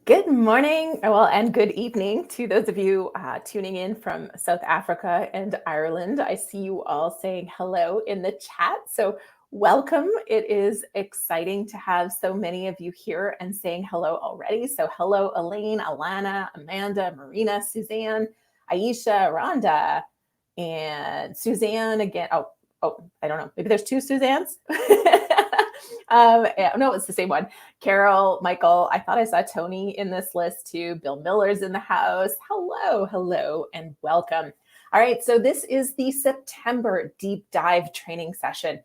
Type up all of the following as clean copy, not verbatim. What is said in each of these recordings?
Good morning, and good evening to those of you tuning in from South Africa and Ireland. I see you all saying hello in the chat. So, welcome. It is exciting to have so many of you here and saying hello already. So, hello, Elaine, Alana, Amanda, Marina, Suzanne, Aisha, Rhonda, and Suzanne again. I don't know. Maybe there's two Suzannes. No, it's the same one. Carol, Michael, I thought I saw Tony in this list too. Bill Miller's in the house. Hello, and welcome. All right, so this is the September deep dive training session.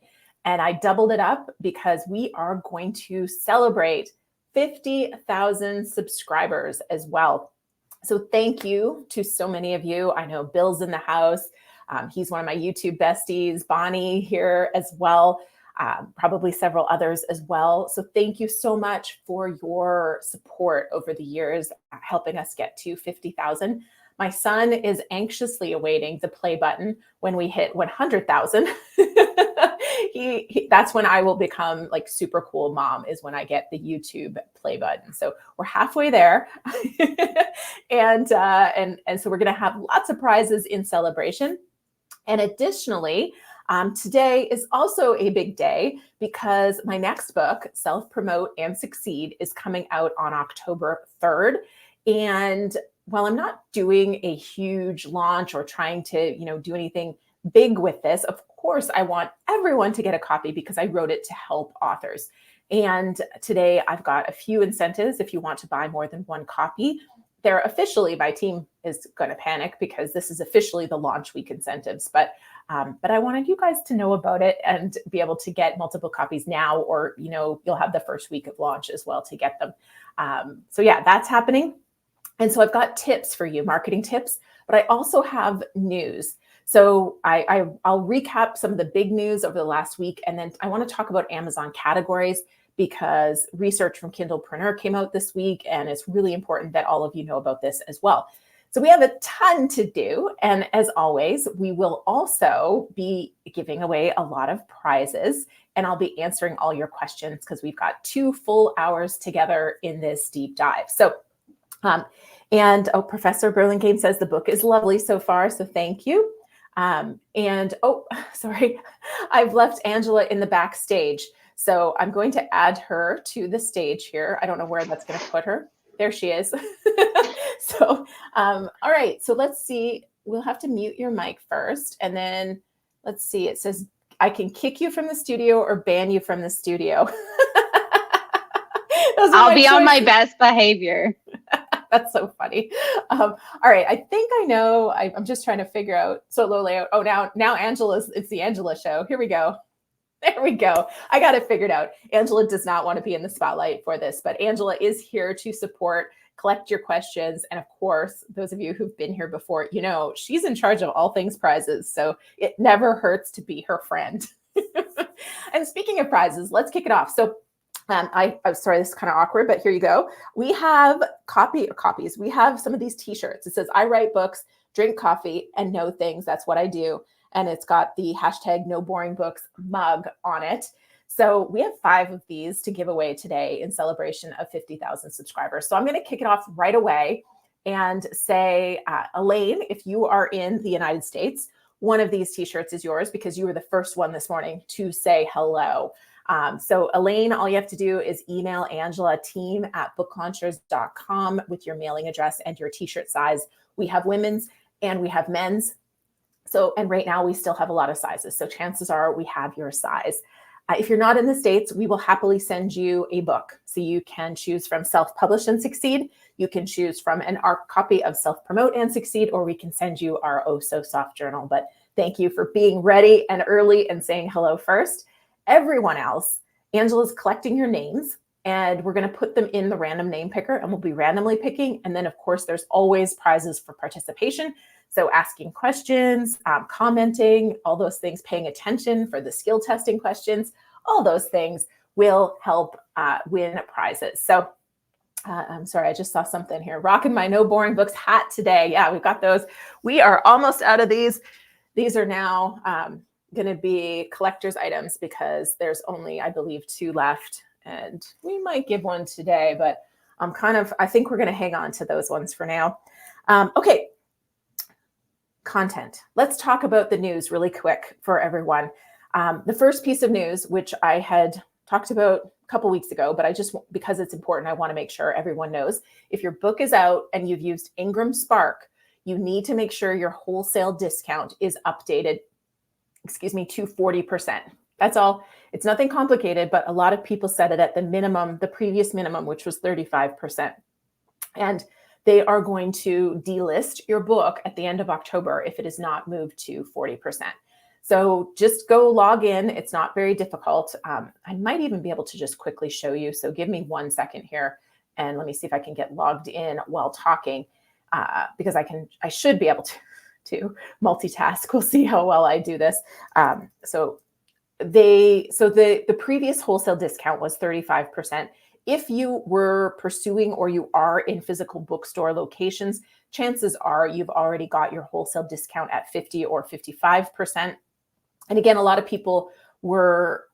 And I doubled it up because we are going to celebrate 50,000 subscribers as well. So thank you to so many of you. I know Bill's in the house. He's one of my YouTube besties. Bonnie here as well. Probably several others as well. So thank you so much for your support over the years, helping us get to 50,000. My son is anxiously awaiting the play button when we hit 100,000. That's when I will become like super cool mom, is when I get the YouTube play button. So we're halfway there. and so we're going to have lots of prizes in celebration. And additionally, today is also a big day because my next book, Self-Promote and Succeed, is coming out on October 3rd. And while I'm not doing a huge launch or trying to, do anything big with this, of course, I want everyone to get a copy because I wrote it to help authors. And today I've got a few incentives if you want to buy more than one copy. They're officially, my team is going to panic because this is officially the launch week incentives. But I wanted you guys to know about it and be able to get multiple copies now, or, you'll have the first week of launch as well to get them. So yeah, that's happening. And so I've got tips for you, marketing tips, but I also have news. So I'll recap some of the big news over the last week. And then I want to talk about Amazon categories, because research from Kindlepreneur came out this week, and it's really important that all of you know about this as well. So we have a ton to do. And as always, we will also be giving away a lot of prizes, and I'll be answering all your questions because we've got 2 full hours together in this deep dive. So, Professor Burlingame says the book is lovely so far. So thank you. Sorry, I've left Angela in the backstage. So I'm going to add her to the stage here. I don't know where that's going to put her. There she is. So, all right. So let's see. We'll have to mute your mic first. And then let's see. It says, I can kick you from the studio or ban you from the studio. I'll be on my best behavior. That's so funny. All right. I think I know. I'm just trying to figure out solo layout. Oh, now it's the Angela show. Here we go. There we go. I got it figured out. Angela does not want to be in the spotlight for this, but Angela is here to support, collect your questions. And of course, those of you who've been here before, she's in charge of all things prizes. So it never hurts to be her friend. And speaking of prizes, let's kick it off. So I'm sorry, this is kind of awkward, but here you go. We have copies. We have some of these t-shirts. It says, I write books, drink coffee, and know things. That's what I do. And it's got the hashtag No Boring Books mug on it. So we have 5 of these to give away today in celebration of 50,000 subscribers. So I'm going to kick it off right away and say, Elaine, if you are in the United States, one of these t-shirts is yours because you were the first one this morning to say hello. So Elaine, all you have to do is email Angela team@booklaunchers.com with your mailing address and your t-shirt size. We have women's and we have men's. So, and right now we still have a lot of sizes. So chances are we have your size. If you're not in the States, we will happily send you a book. So you can choose from Self-Publish and Succeed. You can choose from an ARC copy of Self-Promote and Succeed, or we can send you our Oh So Soft journal. But thank you for being ready and early and saying hello first. Everyone else, Angela's collecting your names, and we're going to put them in the random name picker, and we'll be randomly picking. And then, of course, there's always prizes for participation. So asking questions, commenting, all those things, paying attention for the skill testing questions, all those things will help win prizes. So I'm sorry, I just saw something here. Rocking my No Boring Books hat today. Yeah, we've got those. We are almost out of these. These are now going to be collector's items because there's only, I believe, 2 left. And we might give one today, but I think we're going to hang on to those ones for now. Okay. Content. Let's talk about the news really quick for everyone. The first piece of news, which I had talked about a couple weeks ago, but because it's important, I want to make sure everyone knows. If your book is out and you've used Ingram Spark, you need to make sure your wholesale discount is updated, to 40%. That's all. It's nothing complicated, but a lot of people set it at the minimum, the previous minimum, which was 35%. And they are going to delist your book at the end of October if it is not moved to 40%. So just go log in. It's not very difficult. I might even be able to just quickly show you. So give me 1 second here and let me see if I can get logged in while talking, because I should be able to multitask. We'll see how well I do this. So the previous wholesale discount was 35%. If you were pursuing or you are in physical bookstore locations, chances are you've already got your wholesale discount at 50 or 55%. And again, a lot of people were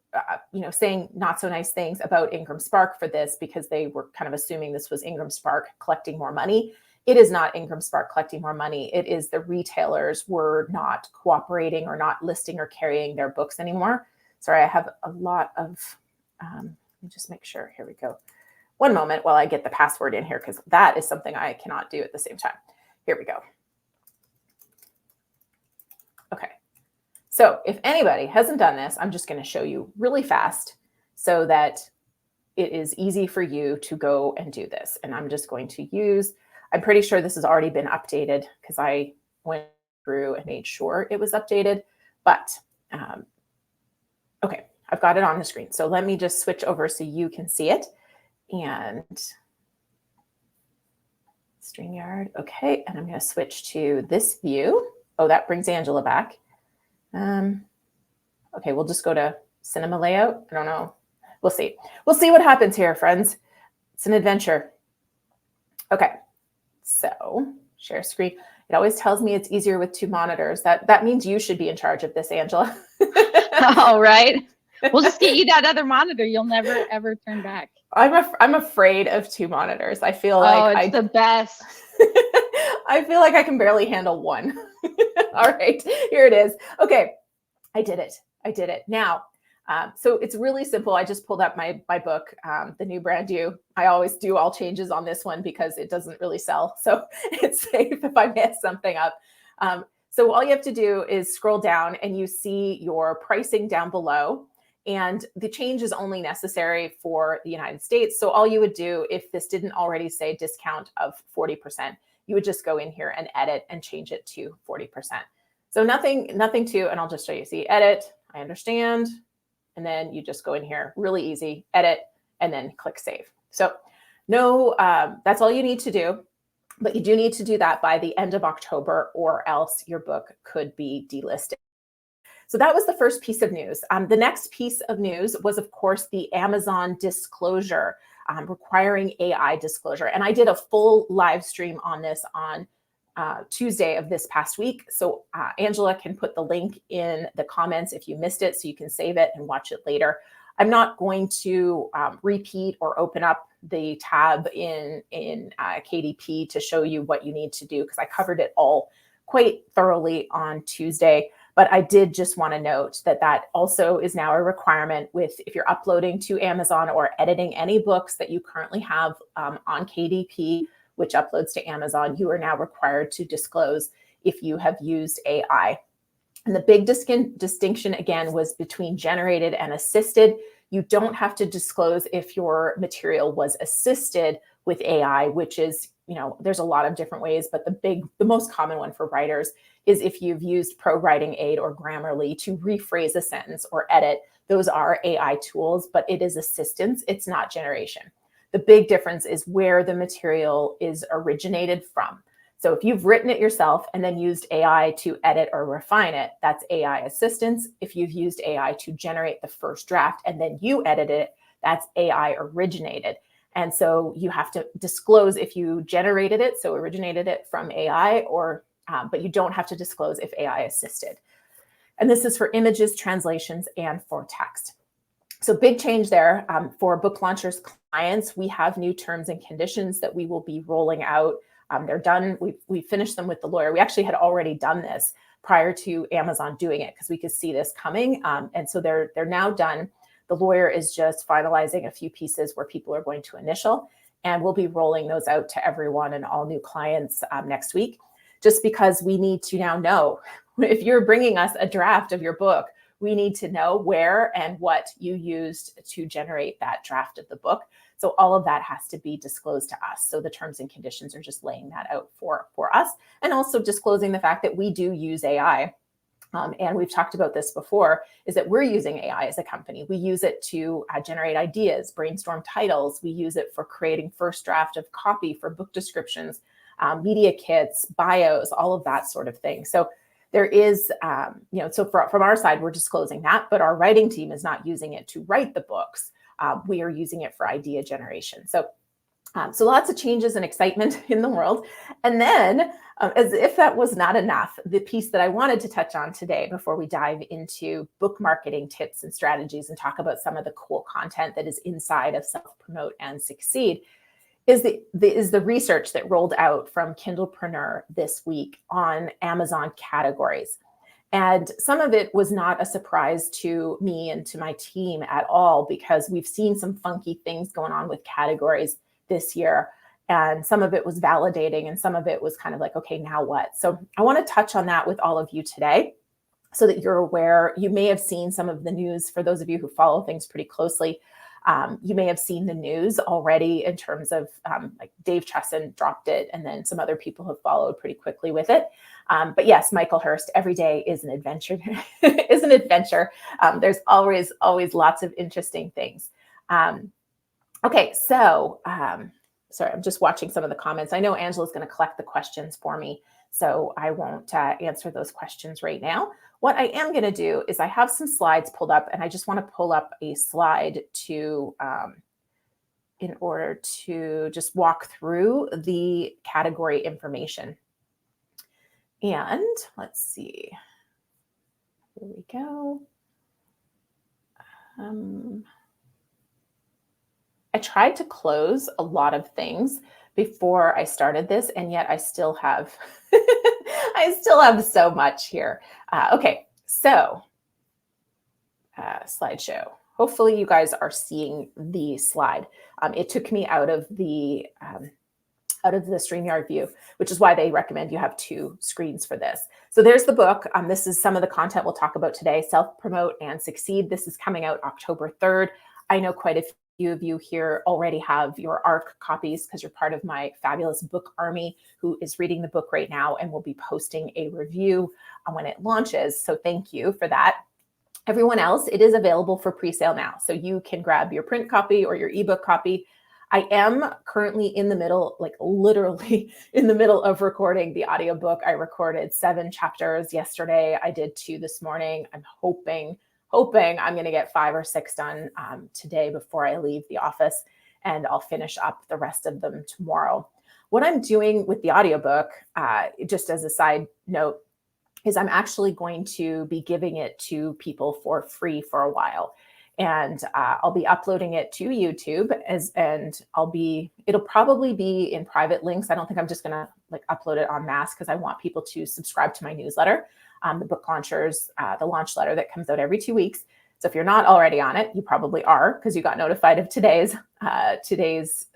saying not so nice things about Ingram Spark for this because they were kind of assuming this was Ingram Spark collecting more money. It is not Ingram Spark collecting more money. It is the retailers were not cooperating or not listing or carrying their books anymore. Sorry, I have a lot of, let me just make sure. Here we go. 1 moment while I get the password in here, because that is something I cannot do at the same time. Here we go. Okay. So if anybody hasn't done this, I'm just going to show you really fast so that it is easy for you to go and do this. And I'm just going to I'm pretty sure this has already been updated because I went through and made sure it was updated. But okay, I've got it on the screen. So let me just switch over so you can see it. And StreamYard. Okay, and I'm going to switch to this view. Oh, that brings Angela back. Okay, we'll just go to cinema layout. I don't know. We'll see. We'll see what happens here, friends. It's an adventure. Okay, so share screen. It always tells me it's easier with 2 monitors. That means you should be in charge of this, Angela. All right. We'll just get you that other monitor. You'll never, ever turn back. I'm afraid of 2 monitors. I feel like it's the best. I feel like I can barely handle 1. All right, here it is. Okay, I did it. Now, so it's really simple. I just pulled up my book, The New Brand You. I always do all changes on this one because it doesn't really sell. So it's safe if I mess something up. So all you have to do is scroll down and you see your pricing down below. And the change is only necessary for the United States. So all you would do if this didn't already say discount of 40%, you would just go in here and edit and change it to 40%. So nothing to, and I'll just show you, see, edit, I understand. And then you just go in here, really easy, edit, and then click save. So no, that's all you need to do. But you do need to do that by the end of October or else your book could be delisted. So that was the first piece of news. The next piece of news was, of course, the Amazon disclosure, requiring AI disclosure. And I did a full live stream on this on Tuesday of this past week. So Angela can put the link in the comments if you missed it, so you can save it and watch it later. I'm not going to repeat or open up the tab in KDP to show you what you need to do because I covered it all quite thoroughly on Tuesday. But I did just want to note that that also is now a requirement if you're uploading to Amazon or editing any books that you currently have on KDP, which uploads to Amazon, you are now required to disclose if you have used AI. And the big distinction, again, was between generated and assisted. You don't have to disclose if your material was assisted with AI, which is, there's a lot of different ways, but the most common one for writers is if you've used Pro Writing Aid or Grammarly to rephrase a sentence or edit. Those are AI tools, but it is assistance. It's not generation. The big difference is where the material is originated from. So if you've written it yourself and then used AI to edit or refine it, that's AI assistance. If you've used AI to generate the first draft and then you edit it, that's AI originated. And so you have to disclose if you generated it, so originated it from AI, but you don't have to disclose if AI assisted. And this is for images, translations, and for text. So big change there. For book launchers clients, we have new terms and conditions that we will be rolling out. They're done. We finished them with the lawyer. We actually had already done this prior to Amazon doing it because we could see this coming. And so they're now done. The lawyer is just finalizing a few pieces where people are going to initial, and we'll be rolling those out to everyone and all new clients next week, just because we need to now know if you're bringing us a draft of your book, we need to know where and what you used to generate that draft of the book. So all of that has to be disclosed to us. So the terms and conditions are just laying that out for us, and also disclosing the fact that we do use AI. And we've talked about this before, is that we're using AI as a company. We use it to generate ideas, brainstorm titles. We use it for creating first draft of copy for book descriptions, media kits, bios, all of that sort of thing. So there is, so from our side, we're disclosing that, but our writing team is not using it to write the books. We are using it for idea generation. So lots of changes and excitement in the world. And then, as if that was not enough, the piece that I wanted to touch on today before we dive into book marketing tips and strategies and talk about some of the cool content that is inside of Self Promote and Succeed is the research that rolled out from Kindlepreneur this week on Amazon categories. And some of it was not a surprise to me and to my team at all, because we've seen some funky things going on with categories this year. And some of it was validating and some of it was kind of like, okay, now what? So I want to touch on that with all of you today so that you're aware. You may have seen some of the news for those of you who follow things pretty closely. You may have seen the news already in terms of like Dave Chesson dropped it, and then some other people have followed pretty quickly with it. But yes, Michael Hurst, every day is an adventure. Is an adventure. There's always lots of interesting things. Okay, so sorry, I'm just watching some of the comments. I know Angela's going to collect the questions for me, so I won't answer those questions right now. What I am going to do is I have some slides pulled up, and I just want to pull up a slide to in order to just walk through the category information. And let's see. Here we go. I tried to close a lot of things before I started this, and yet I still have I still have so much here. Okay, so slideshow. Hopefully you guys are seeing the slide. It took me out of the StreamYard view, which is why they recommend you have two screens for this. So there's the book. This is some of the content we'll talk about today, Self Promote and Succeed. This is coming out October 3rd. I know quite a few of you here already have your ARC copies because you're part of my fabulous book army who is reading the book right now and will be posting a review when it launches. So thank you for that. Everyone else, it is available for pre-sale now. So you can grab your print copy or your ebook copy. I am currently in the middle, like literally in the middle of recording the audiobook. I recorded 7 chapters yesterday. I did 2 this morning. I'm hoping I'm going to get 5 or 6 done today before I leave the office, and I'll finish up the rest of them tomorrow. What I'm doing with the audiobook, just as a side note, is I'm actually going to be giving it to people for free for a while. And I'll be uploading it to YouTube it'll probably be in private links. I don't think I'm just gonna like upload it en masse because I want people to subscribe to my newsletter, the book launchers, the launch letter that comes out every 2 weeks. So if you're not already on it, you probably are because you got notified of today's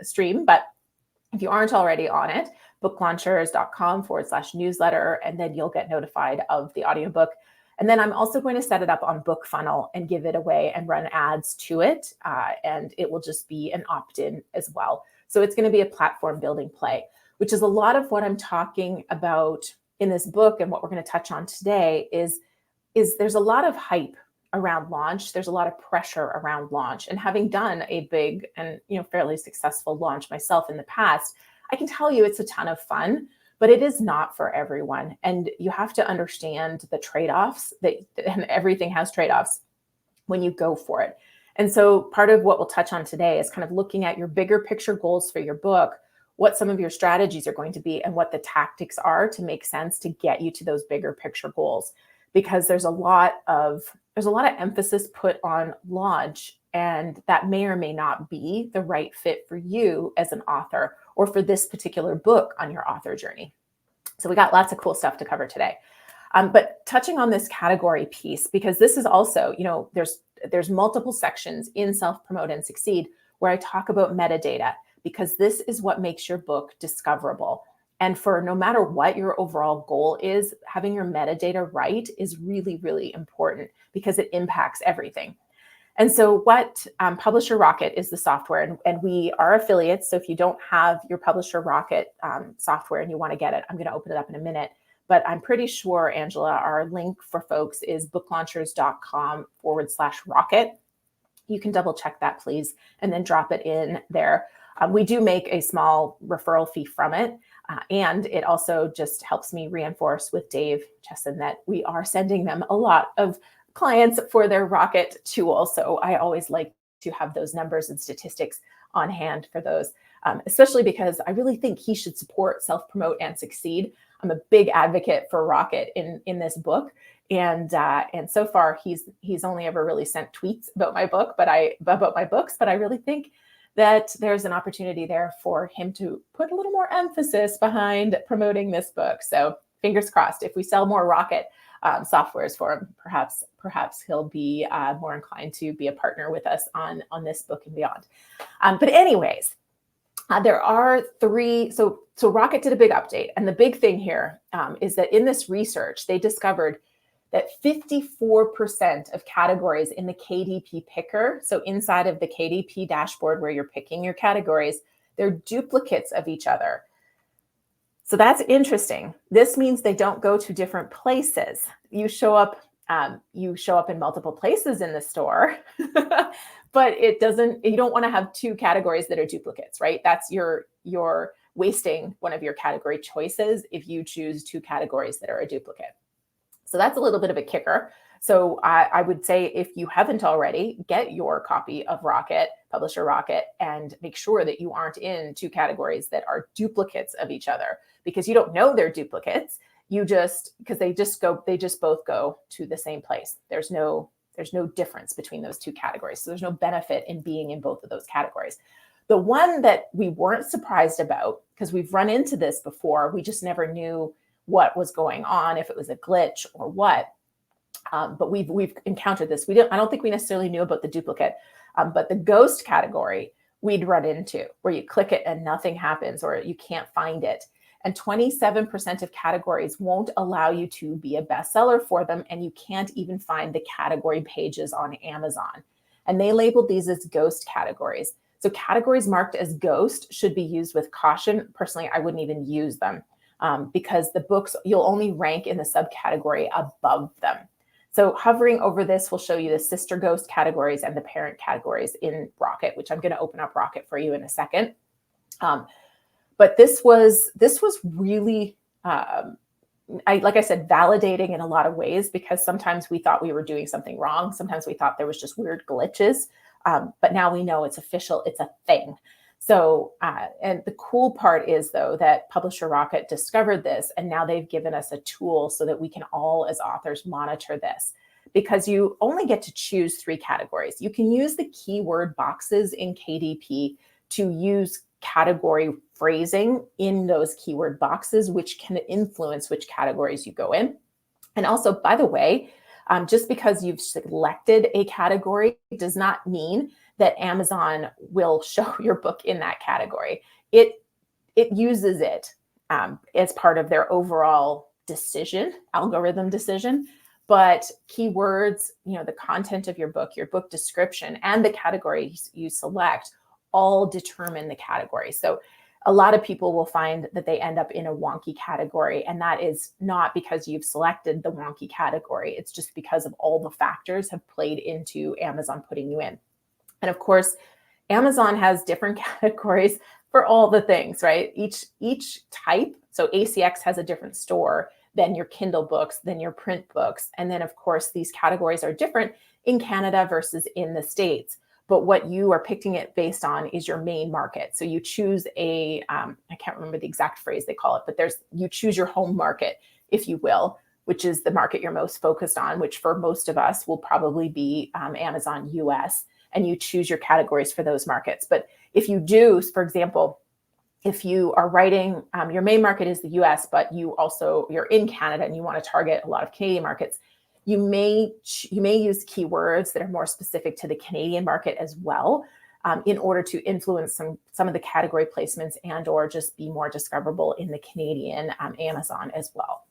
stream. But if you aren't already on it, booklaunchers.com/newsletter, and then you'll get notified of the audiobook. And then I'm also going to set it up on BookFunnel and give it away and run ads to it. And it will just be an opt-in as well. So it's going to be a platform building play, which is a lot of what I'm talking about in this book. And what we're going to touch on today is there's a lot of hype around launch. There's a lot of pressure around launch. And having done a big and fairly successful launch myself in the past, I can tell you it's a ton of fun, but it is not for everyone. And you have to understand the trade-offs and everything has trade-offs when you go for it. And so part of what we'll touch on today is kind of looking at your bigger picture goals for your book, what some of your strategies are going to be, and what the tactics are to make sense to get you to those bigger picture goals. Because there's a lot of there's a lot of emphasis put on launch, and that may or may not be the right fit for you as an author or for this particular book on your author journey. So we got lots of cool stuff to cover today. But touching on this category piece, because this is also, there's multiple sections in Self-Promote and Succeed where I talk about metadata, because this is what makes your book discoverable. And for no matter what your overall goal is, having your metadata right is really, really important because it impacts everything. And so what Publisher Rocket is the software, and we are affiliates. So if you don't have your Publisher Rocket software and you want to get it, I'm going to open it up in a minute. But I'm pretty sure, Angela, our link for folks is booklaunchers.com/rocket. You can double check that, please, and then drop it in there. We do make a small referral fee from it. And it also just helps me reinforce with Dave Chesson that we are sending them a lot of clients for their Rocket tool. So I always like to have those numbers and statistics on hand for those, especially because I really think he should support Self-Promote and Succeed. I'm a big advocate for Rocket in this book. And so far he's only ever really sent tweets about my book, about my books, but I really think that there's an opportunity there for him to put a little more emphasis behind promoting this book. So fingers crossed, if we sell more Rocket softwares for him, perhaps he'll be more inclined to be a partner with us on this book and beyond. But anyways, there are three. So Rocket did a big update, and the big thing here is that in this research, they discovered that 54% of categories in the KDP picker, so inside of the KDP dashboard where you're picking your categories, they're duplicates of each other. So that's interesting. This means they don't go to different places. You show up in multiple places in the store, but you don't want to have two categories that are duplicates, right? That's you're wasting one of your category choices if you choose two categories that are a duplicate. So that's a little bit of a kicker. So I would say, if you haven't already, get your copy of Rocket, Publisher Rocket, and make sure that you aren't in two categories that are duplicates of each other, because you don't know they're duplicates. Because they just both go to the same place. There's no difference between those two categories. So there's no benefit in being in both of those categories. The one that we weren't surprised about, because we've run into this before, we just never knew what was going on, if it was a glitch or what. But we've encountered this. I don't think we necessarily knew about the duplicate, but the ghost category we'd run into, where you click it and nothing happens, or you can't find it. And 27% of categories won't allow you to be a bestseller for them, and you can't even find the category pages on Amazon. And they labeled these as ghost categories. So categories marked as ghost should be used with caution. Personally, I wouldn't even use them. Because the books, you'll only rank in the subcategory above them. So hovering over this will show you the sister ghost categories and the parent categories in Rocket, which I'm going to open up Rocket for you in a second. But this was really, like I said, validating in a lot of ways, because sometimes we thought we were doing something wrong. Sometimes we thought there was just weird glitches. But now we know it's official. It's a thing. So, and the cool part is, though, that Publisher Rocket discovered this, and now they've given us a tool so that we can all, as authors, monitor this, because you only get to choose 3 categories. You can use the keyword boxes in KDP to use category phrasing in those keyword boxes, which can influence which categories you go in. And also, by the way, just because you've selected a category does not mean that Amazon will show your book in that category. It uses it as part of their overall algorithm decision. But keywords, the content of your book description, and the categories you select all determine the category. So a lot of people will find that they end up in a wonky category, and that is not because you've selected the wonky category. It's just because of all the factors have played into Amazon putting you in. And of course, Amazon has different categories for all the things, right? Each type. So ACX has a different store than your Kindle books, than your print books. And then, of course, these categories are different in Canada versus in the States. But what you are picking it based on is your main market. So you choose I can't remember the exact phrase they call it, but you choose your home market, if you will, which is the market you're most focused on, which for most of us will probably be Amazon US, and you choose your categories for those markets. But if you do, for example, if you are writing, your main market is the US, but you're in Canada and you want to target a lot of Canadian markets, you may use keywords that are more specific to the Canadian market as well, in order to influence some of the category placements and or just be more discoverable in the Canadian Amazon as well.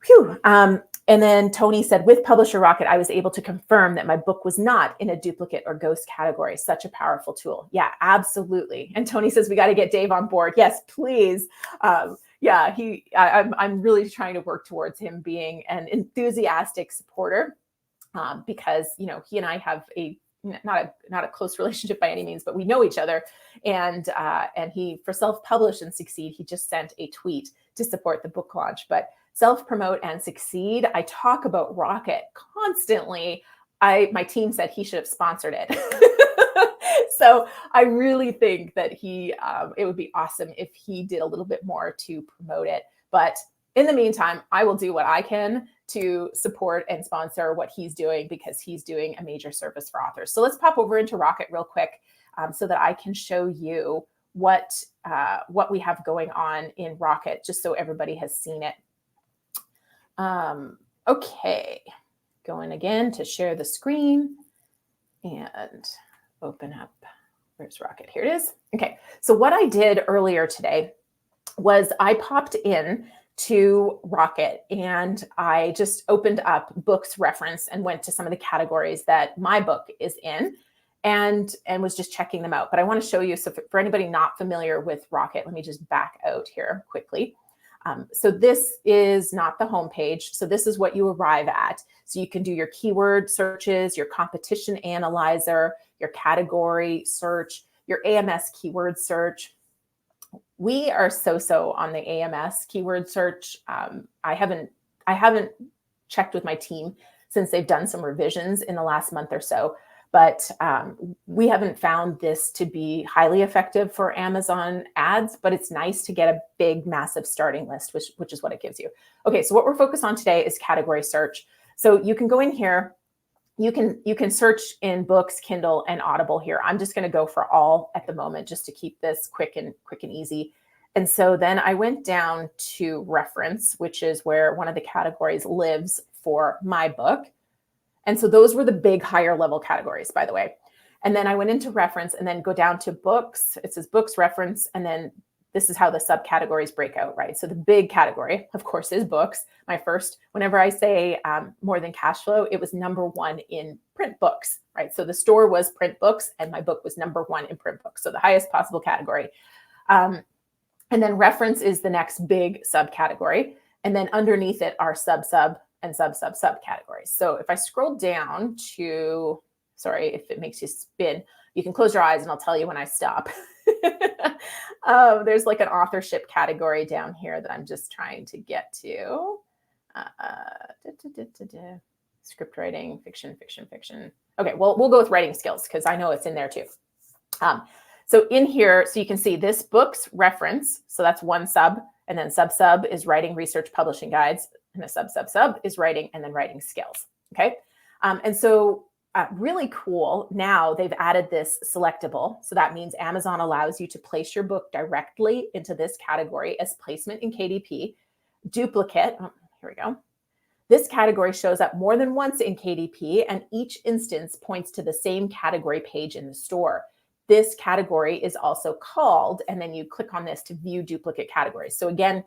Phew. And then Tony said, with Publisher Rocket, I was able to confirm that my book was not in a duplicate or ghost category. Such a powerful tool. Yeah, absolutely. And Tony says, we got to get Dave on board. Yes, please. Yeah, I'm really trying to work towards him being an enthusiastic supporter, because, he and I have not a close relationship by any means, but we know each other. And he, for Self-Publish and Succeed, he just sent a tweet to support the book launch. But Self-Promote and Succeed, I talk about Rocket constantly. My team said he should have sponsored it. So I really think that it would be awesome if he did a little bit more to promote it. But in the meantime, I will do what I can to support and sponsor what he's doing, because he's doing a major service for authors. So let's pop over into Rocket real quick, so that I can show you what we have going on in Rocket, just so everybody has seen it. Okay, going again to share the screen and open up. Where's Rocket? Here it is. Okay, so what I did earlier today was I popped in to Rocket and I just opened up books reference and went to some of the categories that my book is in, and was just checking them out. But I want to show you, so for anybody not familiar with Rocket, let me just back out here quickly. So this is not the home page. So this is what you arrive at. So you can do your keyword searches, your competition analyzer, your category search, your AMS keyword search. We are so on the AMS keyword search. I haven't checked with my team since they've done some revisions in the last month or so, but we haven't found this to be highly effective for Amazon ads, but it's nice to get a big, massive starting list, which is what it gives you. Okay, so what we're focused on today is category search. So you can go in here, you can search in books, Kindle, and Audible here. I'm just gonna go for all at the moment just to keep this quick and easy. And so then I went down to reference, which is where one of the categories lives for my book. And so those were the big higher level categories, by the way. And then I went into reference and then go down to books. It says books reference. And then this is how the subcategories break out, right? So the big category, of course, is books. My first, whenever I say more than cash flow, it was #1 in print books, right? So the store was print books and my book was #1 in print books. So the highest possible category. And then reference is the next big subcategory. And then underneath it are sub and sub categories. So if I scroll down to, sorry if it makes you spin, you can close your eyes and I'll tell you when I stop. There's like an authorship category down here that I'm just trying to get to. Script writing, fiction. Okay, well, we'll go with writing skills because I know it's in there too. So in here, so you can see this book's reference. So that's one sub, and then sub is writing research publishing guides, and the sub is writing and then writing skills. Okay. And so really cool. Now they've added this selectable. So that means Amazon allows you to place your book directly into this category as placement in KDP. Duplicate. Oh, here we go. This category shows up more than once in KDP, and each instance points to the same category page in the store. This category is also called, and then you click on this to view duplicate categories. So again,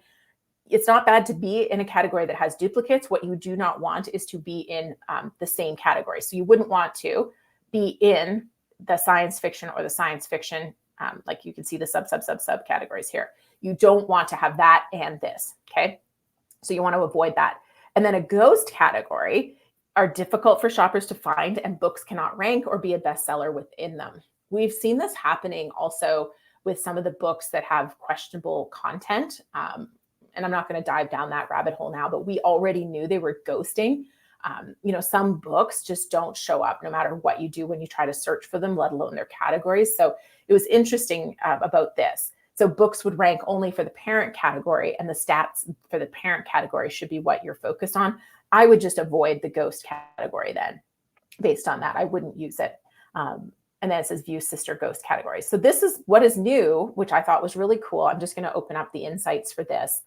it's not bad to be in a category that has duplicates. What you do not want is to be in the same category. So you wouldn't want to be in the science fiction or the science fiction, like you can see the sub categories here. You don't want to have that and this, okay? So you want to avoid that. And then a ghost category are difficult for shoppers to find, and books cannot rank or be a bestseller within them. We've seen this happening also with some of the books that have questionable content. And I'm not going to dive down that rabbit hole now, but we already knew they were ghosting. Some books just don't show up no matter what you do when you try to search for them, let alone their categories. So it was interesting about this. So books would rank only for the parent category, and the stats for the parent category should be what you're focused on. I would just avoid the ghost category then. Based on that, I wouldn't use it. And then it says view sister ghost categories. So this is what is new, which I thought was really cool. I'm just going to open up the insights for this.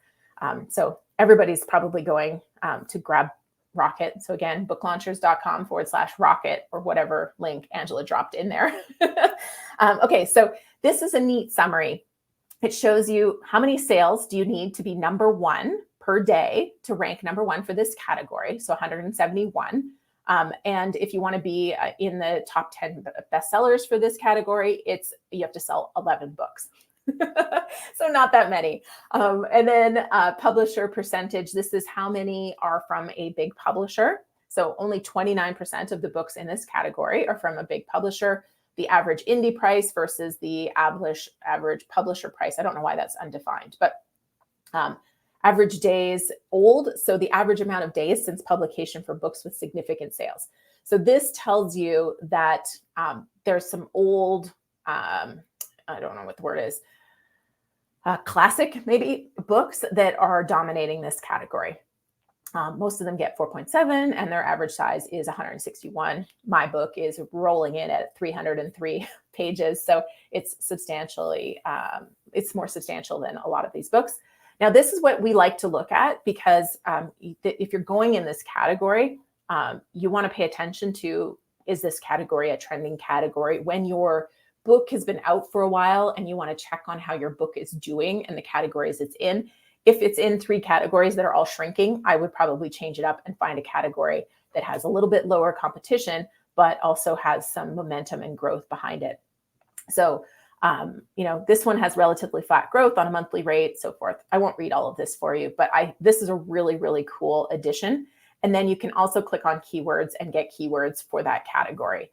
So everybody's probably going to grab Rocket. So again, booklaunchers.com/rocket or whatever link Angela dropped in there. Okay, so this is a neat summary. It shows you how many sales do you need to be number one per day to rank number one for this category. So 171. And if you want to be in the top 10 bestsellers for this category, you have to sell 11 books. So not that many. And then publisher percentage, this is how many are from a big publisher. So only 29% of the books in this category are from a big publisher. The average indie price versus the average publisher price. I don't know why that's undefined, but average days old. So the average amount of days since publication for books with significant sales. So this tells you that there's some old, I don't know what the word is, classic maybe books that are dominating this category. Most of them get 4.7 and their average size is 161. My book is rolling in at 303 pages. So it's substantially, it's more substantial than a lot of these books. Now, this is what we like to look at because if you're going in this category, you want to pay attention to, is this category a trending category? When your book has been out for a while and you want to check on how your book is doing and the categories it's in. If it's in 3 categories that are all shrinking, I would probably change it up and find a category that has a little bit lower competition, but also has some momentum and growth behind it. So, this one has relatively flat growth on a monthly rate, so forth. I won't read all of this for you, but this is a really, really cool addition. And then you can also click on keywords and get keywords for that category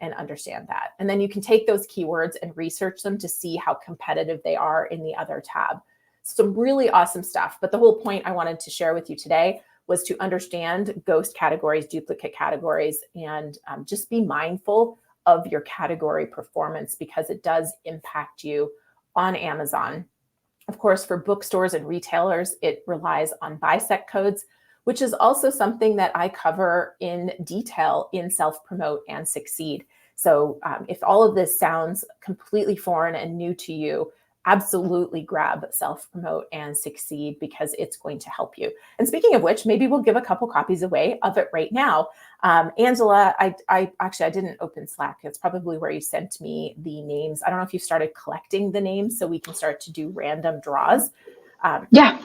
and understand that. And then you can take those keywords and research them to see how competitive they are in the other tab. Some really awesome stuff. But the whole point I wanted to share with you today was to understand ghost categories, duplicate categories, and just be mindful of your category performance because it does impact you on Amazon. Of course, for bookstores and retailers, it relies on bisect codes, which is also something that I cover in detail in Self-Promote and Succeed. So if all of this sounds completely foreign and new to you, absolutely grab Self-Promote and Succeed because it's going to help you. And speaking of which, maybe we'll give a couple copies away of it right now. Angela, I didn't open Slack. It's probably where you sent me the names. I don't know if you started collecting the names so we can start to do random draws. Yeah,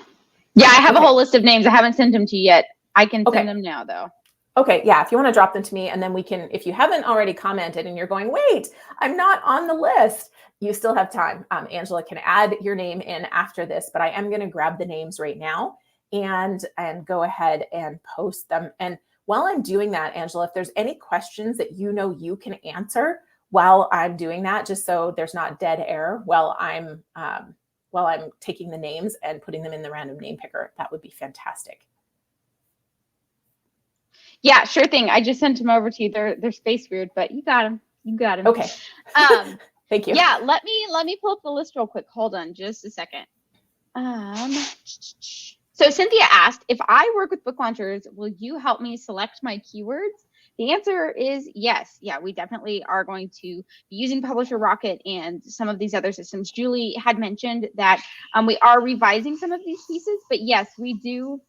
I have a whole list of names. I haven't sent them to you yet. I can send them now though. Okay, yeah, if you want to drop them to me and then we can, if you haven't already commented and you're going, wait, I'm not on the list, you still have time. Angela can add your name in after this, but I am going to grab the names right now and go ahead and post them. And while I'm doing that, Angela, if there's any questions that you can answer while I'm doing that, just so there's not dead air while I'm taking the names and putting them in the random name picker, that would be fantastic. Yeah, sure thing. I just sent them over to you. They're space weird, but you got them. You got them. Okay. Thank you. Yeah, let me pull up the list real quick. Hold on just a second. So Cynthia asked, if I work with book launchers, will you help me select my keywords? The answer is yes. Yeah, we definitely are going to be using Publisher Rocket and some of these other systems. Julie had mentioned that we are revising some of these pieces, but yes, we do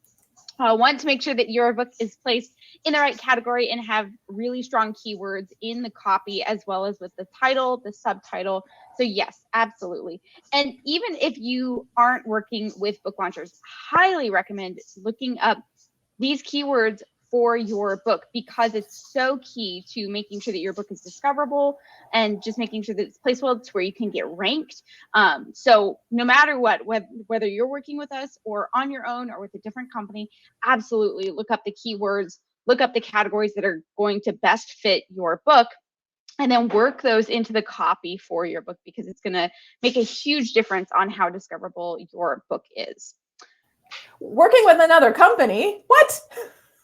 want to make sure that your book is placed in the right category and have really strong keywords in the copy as well as with the title, the subtitle. So yes, absolutely. And even if you aren't working with book launchers, highly recommend looking up these keywords for your book because it's so key to making sure that your book is discoverable and just making sure that it's placed well to where you can get ranked. So no matter what, whether you're working with us or on your own or with a different company, absolutely look up the keywords, look up the categories that are going to best fit your book, and then work those into the copy for your book because it's going to make a huge difference on how discoverable your book is. Working with another company? What?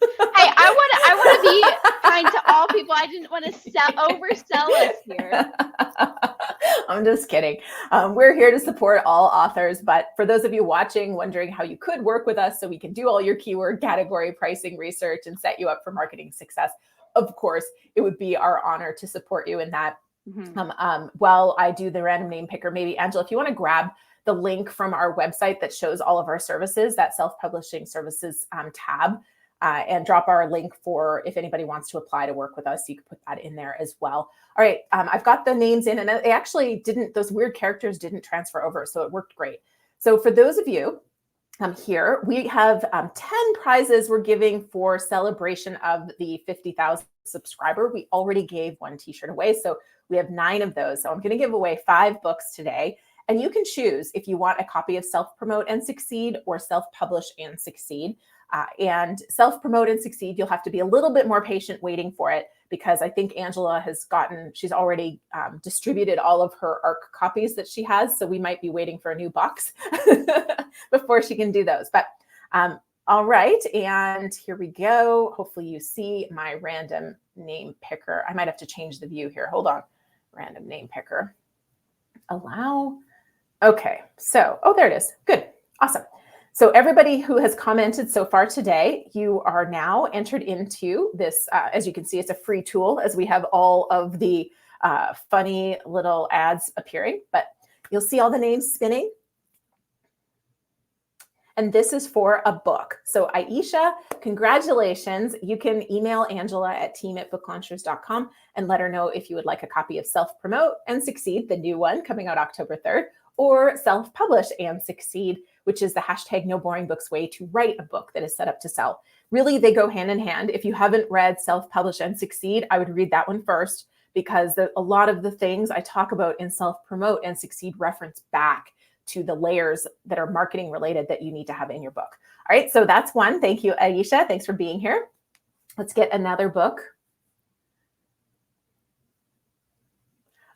Hey, I want to be kind to all people. I didn't want to oversell us here. I'm just kidding. We're here to support all authors, but for those of you watching, wondering how you could work with us so we can do all your keyword category pricing research and set you up for marketing success, of course, it would be our honor to support you in that. While I do the random name picker, maybe Angela, if you want to grab the link from our website that shows all of our services, that self-publishing services tab, and drop our link for if anybody wants to apply to work with us, you can put that in there as well. All right, I've got the names in, and they actually didn't, those weird characters didn't transfer over, so it worked great. So for those of you here, we have 10 prizes we're giving for celebration of the 50,000 subscriber. We already gave one t-shirt away, so we have 9 of those. So I'm going to give away 5 books today. And you can choose if you want a copy of Self-Promote and Succeed or Self-Publish and Succeed. And Self-Promote and Succeed, you'll have to be a little bit more patient waiting for it, because I think Angela has she's already distributed all of her ARC copies that she has. So we might be waiting for a new box before she can do those. But all right, and here we go. Hopefully you see my random name picker. I might have to change the view here. Hold on. Random name picker. Allow. Okay, so, oh, there it is. Good, awesome. So everybody who has commented so far today, you are now entered into this, as you can see, it's a free tool as we have all of the funny little ads appearing, but you'll see all the names spinning. And this is for a book. So Aisha, congratulations. You can email Angela at team@booklaunchers.com and let her know if you would like a copy of Self-Promote and Succeed, the new one coming out October 3rd, or Self-Publish and Succeed, which is the hashtag No Boring Books way to write a book that is set up to sell. Really, they go hand in hand. If you haven't read Self-Publish and Succeed, I would read that one first, because a lot of the things I talk about in Self-Promote and Succeed reference back to the layers that are marketing related that you need to have in your book. All right, so that's one. Thank you, Aisha. Thanks for being here. Let's get another book.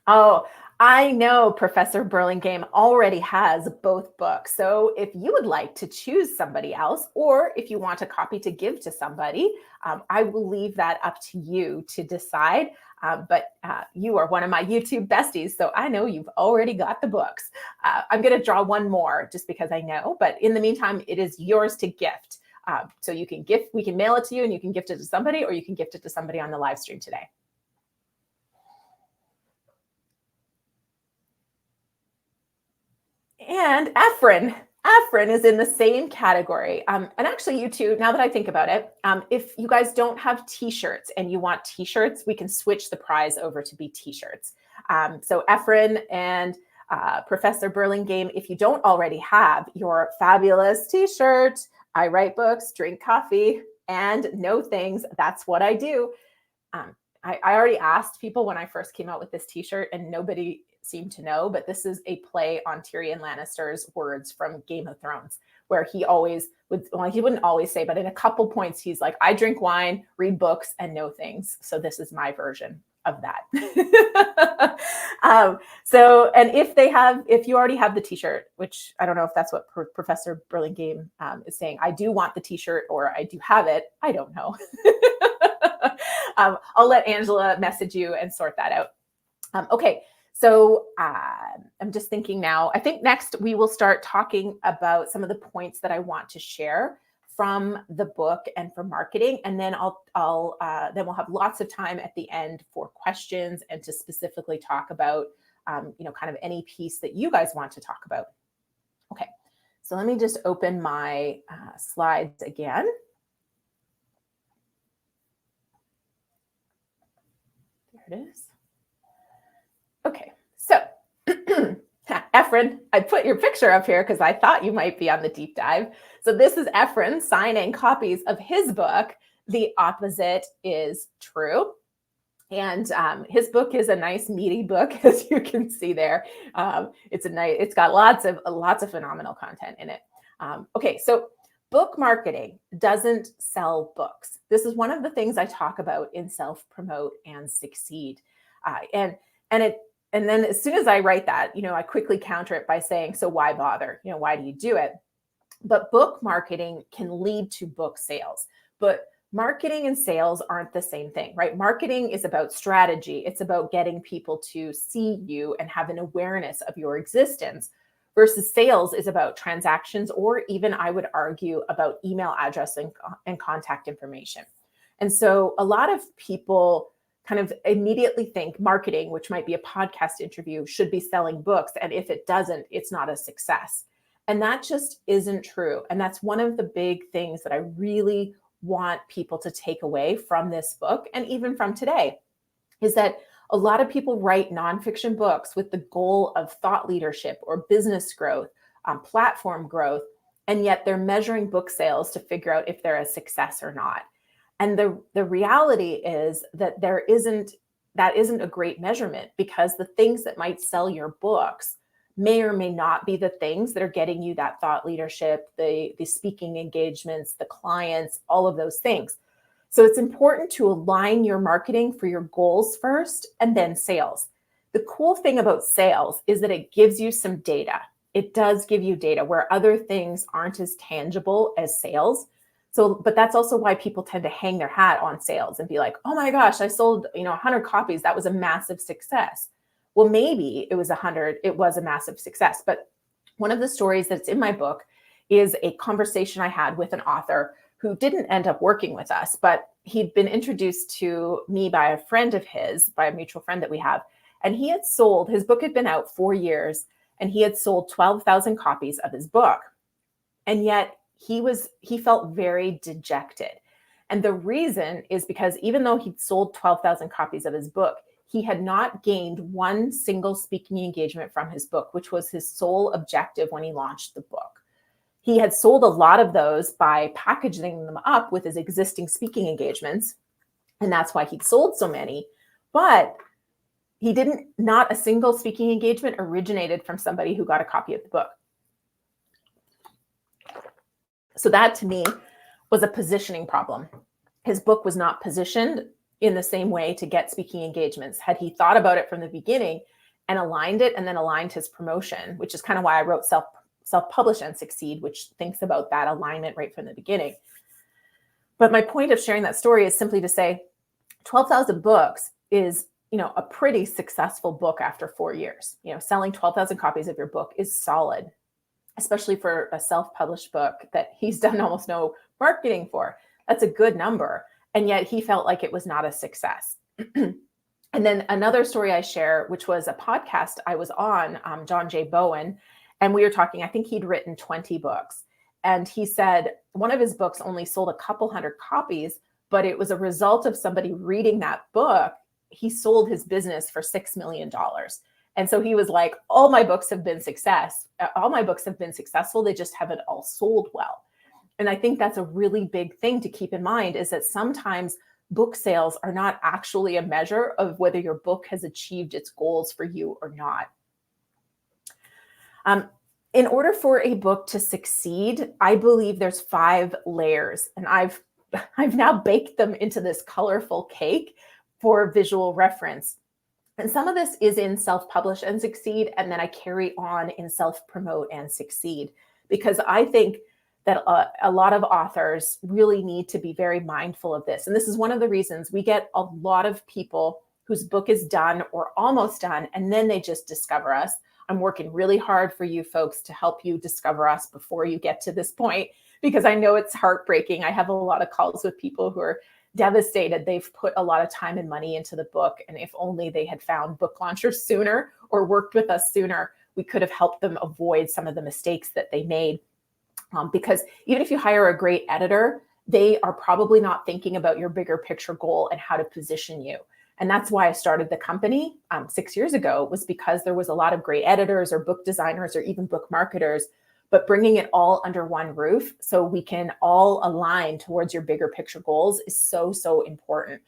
Oh, I know Professor Burlingame already has both books. So if you would like to choose somebody else, or if you want a copy to give to somebody, I will leave that up to you to decide. But you are one of my YouTube besties, so I know you've already got the books. I'm going to draw one more just because I know, but in the meantime, it is yours to gift. So you can gift, we can mail it to you and you can gift it to somebody, or you can gift it to somebody on the live stream today. And Efren is in the same category. And actually, you two, now that I think about it, if you guys don't have t-shirts and you want t-shirts, we can switch the prize over to be t-shirts. So Efren and Professor Burlingame, if you don't already have your fabulous t-shirt, I write books, drink coffee, and know things, that's what I do. I already asked people when I first came out with this t-shirt and nobody seemed to know, but this is a play on Tyrion Lannister's words from Game of Thrones, where he always would, well, he wouldn't always say, but in a couple points, he's like, I drink wine, read books, and know things. So this is my version of that. So, and if you already have the t-shirt, which I don't know if that's what Professor Burlingame is saying, I do want the t-shirt or I do have it. I don't know. I'll let Angela message you and sort that out. Okay. So I'm just thinking now, I think next we will start talking about some of the points that I want to share from the book and for marketing. And then then we'll have lots of time at the end for questions and to specifically talk about, kind of any piece that you guys want to talk about. Okay, so let me just open my slides again. There it is. Okay, so Efren, I put your picture up here because I thought you might be on the deep dive. So this is Efren signing copies of his book, The Opposite is True. And his book is a nice meaty book, as you can see there. It's got lots of phenomenal content in it. Okay, so book marketing doesn't sell books. This is one of the things I talk about in Self-Promote and Succeed. And then as soon as I write that, I quickly counter it by saying, so why bother? Why do you do it? But book marketing can lead to book sales. But Marketing and sales aren't the same thing, right? Marketing is about strategy. It's about getting people to see you and have an awareness of your existence, versus sales is about transactions, or even, I would argue, about email address and contact information. And so a lot of people kind of immediately think marketing, which might be a podcast interview, should be selling books. And if it doesn't, it's not a success. And that just isn't true. And that's one of the big things that I really want people to take away from this book, and even from today, is that a lot of people write nonfiction books with the goal of thought leadership or business growth, platform growth, and yet they're measuring book sales to figure out if they're a success or not. And the reality is that that isn't a great measurement, because the things that might sell your books may or may not be the things that are getting you that thought leadership, the speaking engagements, the clients, all of those things. So it's important to align your marketing for your goals first, and then sales. The cool thing about sales is that it gives you some data. It does give you data where other things aren't as tangible as sales. So, but that's also why people tend to hang their hat on sales and be like, oh my gosh, I sold, 100 copies. That was a massive success. Well, maybe it was 100, it was a massive success. But one of the stories that's in my book is a conversation I had with an author who didn't end up working with us, but he'd been introduced to me by a friend of his, by a mutual friend that we have. And he had sold, his book had been out 4 years, and he had sold 12,000 copies of his book. And yet he felt very dejected. And the reason is because even though he'd sold 12,000 copies of his book, he had not gained one single speaking engagement from his book, which was his sole objective when he launched the book. He had sold a lot of those by packaging them up with his existing speaking engagements, and that's why he'd sold so many. But not a single speaking engagement originated from somebody who got a copy of the book. So that, to me, was a positioning problem. His book was not positioned in the same way to get speaking engagements. Had he thought about it from the beginning and aligned it, and then aligned his promotion, which is kind of why I wrote Self-Publish and Succeed, which thinks about that alignment right from the beginning. But my point of sharing that story is simply to say 12,000 books is, a pretty successful book after 4 years. Selling 12,000 copies of your book is solid, especially for a self-published book that he's done almost no marketing for. That's a good number. And yet he felt like it was not a success. And then another story I share, which was a podcast I was on, John J. Bowen, and we were talking, I think he'd written 20 books. And he said one of his books only sold a couple hundred copies, but it was a result of somebody reading that book. He sold his business for $6 million. And so he was like, all my books have been successful. They just haven't all sold well. And I think that's a really big thing to keep in mind, is that sometimes book sales are not actually a measure of whether your book has achieved its goals for you or not. In order for a book to succeed, I believe there's 5 layers, and I've now baked them into this colorful cake for visual reference. And some of this is in Self-Publish and Succeed, and then I carry on in Self-Promote and Succeed, because I think that a lot of authors really need to be very mindful of this. And this is one of the reasons we get a lot of people whose book is done or almost done, and then they just discover us. I'm working really hard for you folks to help you discover us before you get to this point, because I know it's heartbreaking. I have a lot of calls with people who are devastated. They've put a lot of time and money into the book, and if only they had found book launchers sooner or worked with us sooner, we could have helped them avoid some of the mistakes that they made. Because even if you hire a great editor, they are probably not thinking about your bigger picture goal and how to position you. And that's why I started the company 6 years ago, was because there was a lot of great editors or book designers or even book marketers, but bringing it all under one roof so we can all align towards your bigger picture goals is so, so important.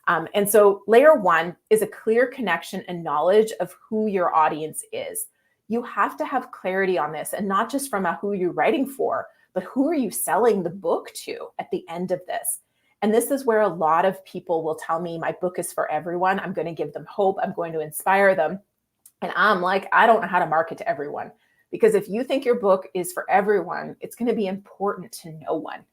And so layer 1 is a clear connection and knowledge of who your audience is. You have to have clarity on this, and not just from who you're writing for, but who are you selling the book to at the end of this. And this is where a lot of people will tell me, my book is for everyone. I'm going to give them hope. I'm going to inspire them. And I'm like, I don't know how to market to everyone. Because if you think your book is for everyone, it's going to be important to no one.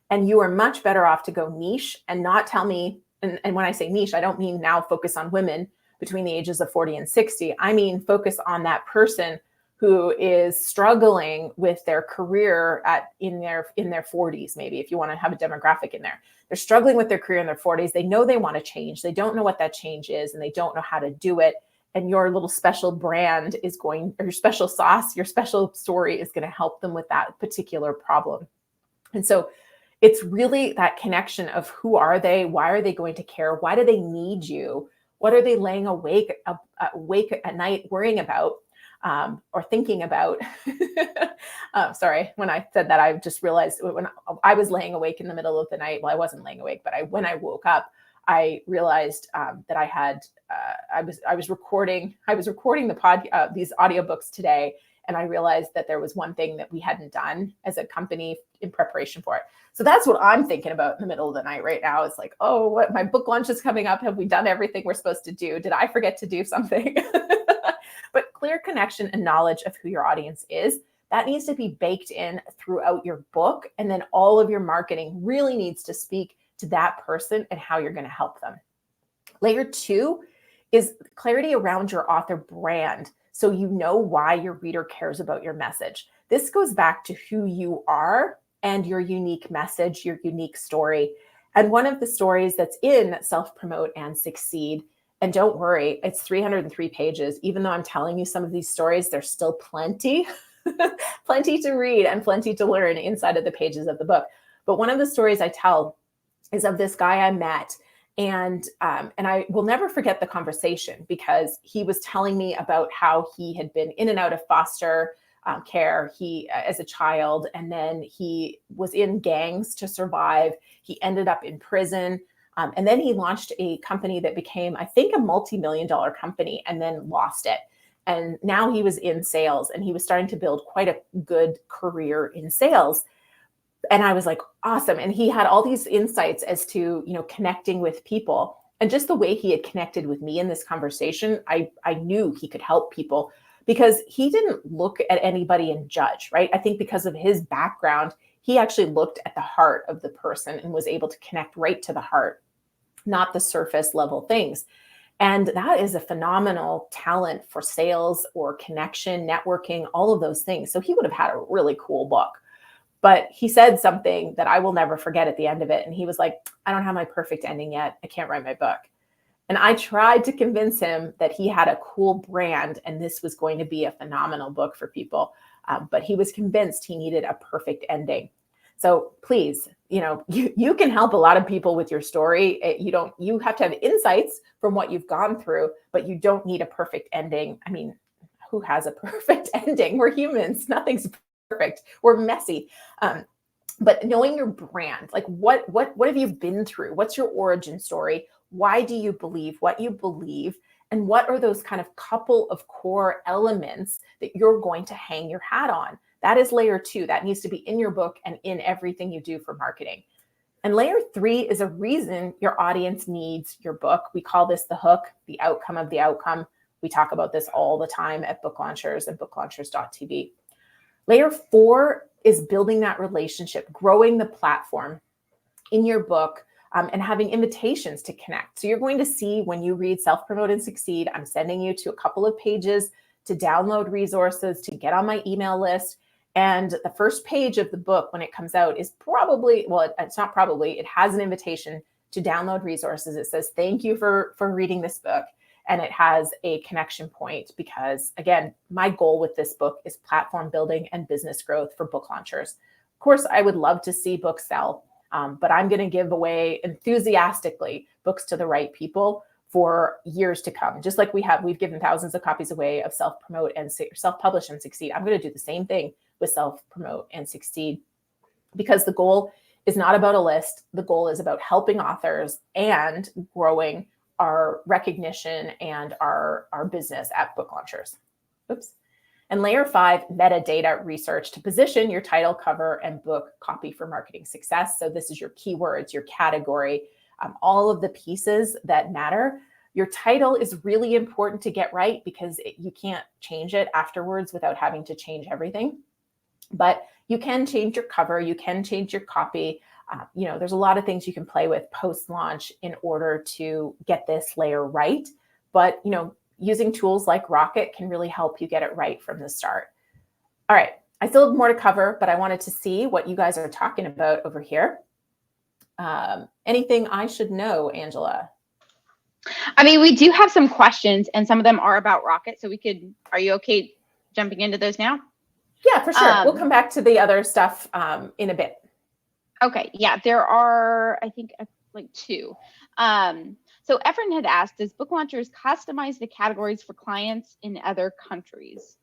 And you are much better off to go niche and not tell me, and when I say niche, I don't mean now focus on women between the ages of 40 and 60. I mean, focus on that person who is struggling with their career in their 40s. Maybe if you want to have a demographic in there, they're struggling with their career in their 40s. They know they want to change. They don't know what that change is, and they don't know how to do it. And your little special brand is going, or your special sauce, your special story is going to help them with that particular problem. And so it's really that connection of who are they? Why are they going to care? Why do they need you? What are they laying awake at night worrying about or thinking about? Sorry, when I said that, I just realized when I was laying awake in the middle of the night. Well, I wasn't laying awake, but when I woke up, I realized that I had I was recording these audiobooks today, and I realized that there was one thing that we hadn't done as a company in preparation for it. So that's what I'm thinking about in the middle of the night right now. It's like, oh, what, my book launch is coming up. Have we done everything we're supposed to do? Did I forget to do something? But clear connection and knowledge of who your audience is, that needs to be baked in throughout your book. And then all of your marketing really needs to speak to that person and how you're going to help them. Layer 2 is clarity around your author brand, so you know why your reader cares about your message. This goes back to who you are and your unique message, your unique story. And one of the stories that's in Self-Promote and Succeed, and don't worry, it's 303 pages. Even though I'm telling you some of these stories, there's still plenty, plenty to read and plenty to learn inside of the pages of the book. But one of the stories I tell is of this guy I met. And I will never forget the conversation, because he was telling me about how he had been in and out of foster care as a child, and then he was in gangs to survive. He ended up in prison, and then he launched a company that became, I think, a multi-million-dollar company, and then lost it. And now he was in sales, and he was starting to build quite a good career in sales. And I was like, awesome. And he had all these insights as to, connecting with people. And just the way he had connected with me in this conversation, I knew he could help people, because he didn't look at anybody and judge, right? I think because of his background, he actually looked at the heart of the person and was able to connect right to the heart, not the surface level things. And that is a phenomenal talent for sales or connection, networking, all of those things. So he would have had a really cool book. But he said something that I will never forget at the end of it. And he was like, I don't have my perfect ending yet. I can't write my book. And I tried to convince him that he had a cool brand and this was going to be a phenomenal book for people. But he was convinced he needed a perfect ending. So please, you can help a lot of people with your story. You have to have insights from what you've gone through, but you don't need a perfect ending. I mean, who has a perfect ending? We're humans. Nothing's perfect. We're messy. But knowing your brand, like what have you been through? What's your origin story? Why do you believe what you believe? And what are those kind of couple of core elements that you're going to hang your hat on? That is layer 2. That needs to be in your book and in everything you do for marketing. And layer 3 is a reason your audience needs your book. We call this the hook, the outcome of the outcome. We talk about this all the time at Book Launchers and booklaunchers.tv. Layer 4 is building that relationship, growing the platform in your book, and having invitations to connect. So you're going to see when you read Self-Promote and Succeed, I'm sending you to a couple of pages to download resources, to get on my email list. And the first page of the book when it comes out is it's not probably, it has an invitation to download resources. It says, thank you for reading this book. And it has a connection point because, again, my goal with this book is platform building and business growth for book launchers. Of course, I would love to see books sell, but I'm going to give away enthusiastically books to the right people for years to come. Just like we've given thousands of copies away of Self-Promote and Self-Publish and Succeed. I'm going to do the same thing with Self-Promote and Succeed, because the goal is not about a list. The goal is about helping authors and growing our recognition and our business at Book Launchers. Oops. And layer 5, metadata research to position your title, cover, and book copy for marketing success. So this is your keywords, your category, all of the pieces that matter. Your title is really important to get right because you can't change it afterwards without having to change everything. But you can change your cover, you can change your copy. There's a lot of things you can play with post-launch in order to get this layer right. But, using tools like Rocket can really help you get it right from the start. All right, I still have more to cover, but I wanted to see what you guys are talking about over here. Anything I should know, Angela? I mean, we do have some questions, and some of them are about Rocket. So are you okay jumping into those now? Yeah, for sure. We'll come back to the other stuff in a bit. Okay. Yeah, there are, I think, like two. So Efren had asked, does Book Launchers customize the categories for clients in other countries?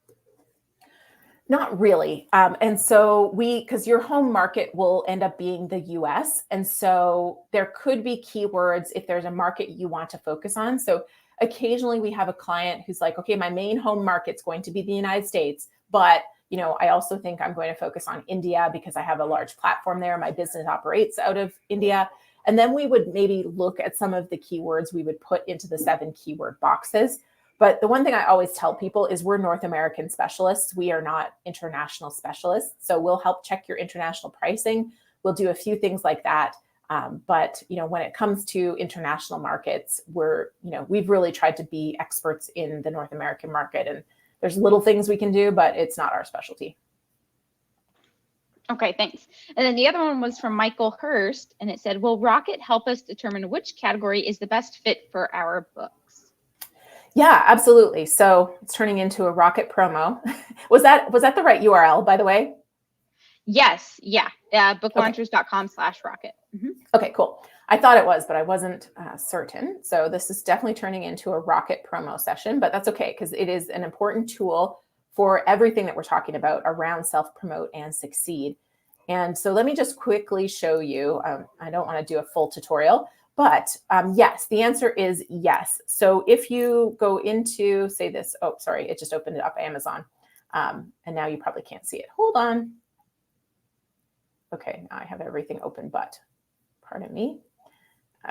Not really. And so because your home market will end up being the US. And so there could be keywords if there's a market you want to focus on. So occasionally we have a client who's like, okay, my main home market's going to be the United States, but I also think I'm going to focus on India because I have a large platform there. My business operates out of India. And then we would maybe look at some of the keywords we would put into the 7 keyword boxes. But the one thing I always tell people is we're North American specialists. We are not international specialists. So we'll help check your international pricing. We'll do a few things like that. But when it comes to international markets, we've really tried to be experts in the North American market. And there's little things we can do, but it's not our specialty. Okay, thanks. And then the other one was from Michael Hurst, and it said, will Rocket help us determine which category is the best fit for our books? Yeah, absolutely. So it's turning into a Rocket promo. Was that the right URL, by the way? Yes. Yeah. Booklaunchers.com/rocket. Mm-hmm. Okay, cool. I thought it was, but I wasn't certain. So this is definitely turning into a Rocket promo session, but that's okay because it is an important tool for everything that we're talking about around self-promote and succeed. And so let me just quickly show you. I don't want to do a full tutorial, but yes, the answer is yes. So if you go into, say this, oh, sorry, it just opened it up, Amazon. And now you probably can't see it. Hold on. Okay, now I have everything open, but pardon me.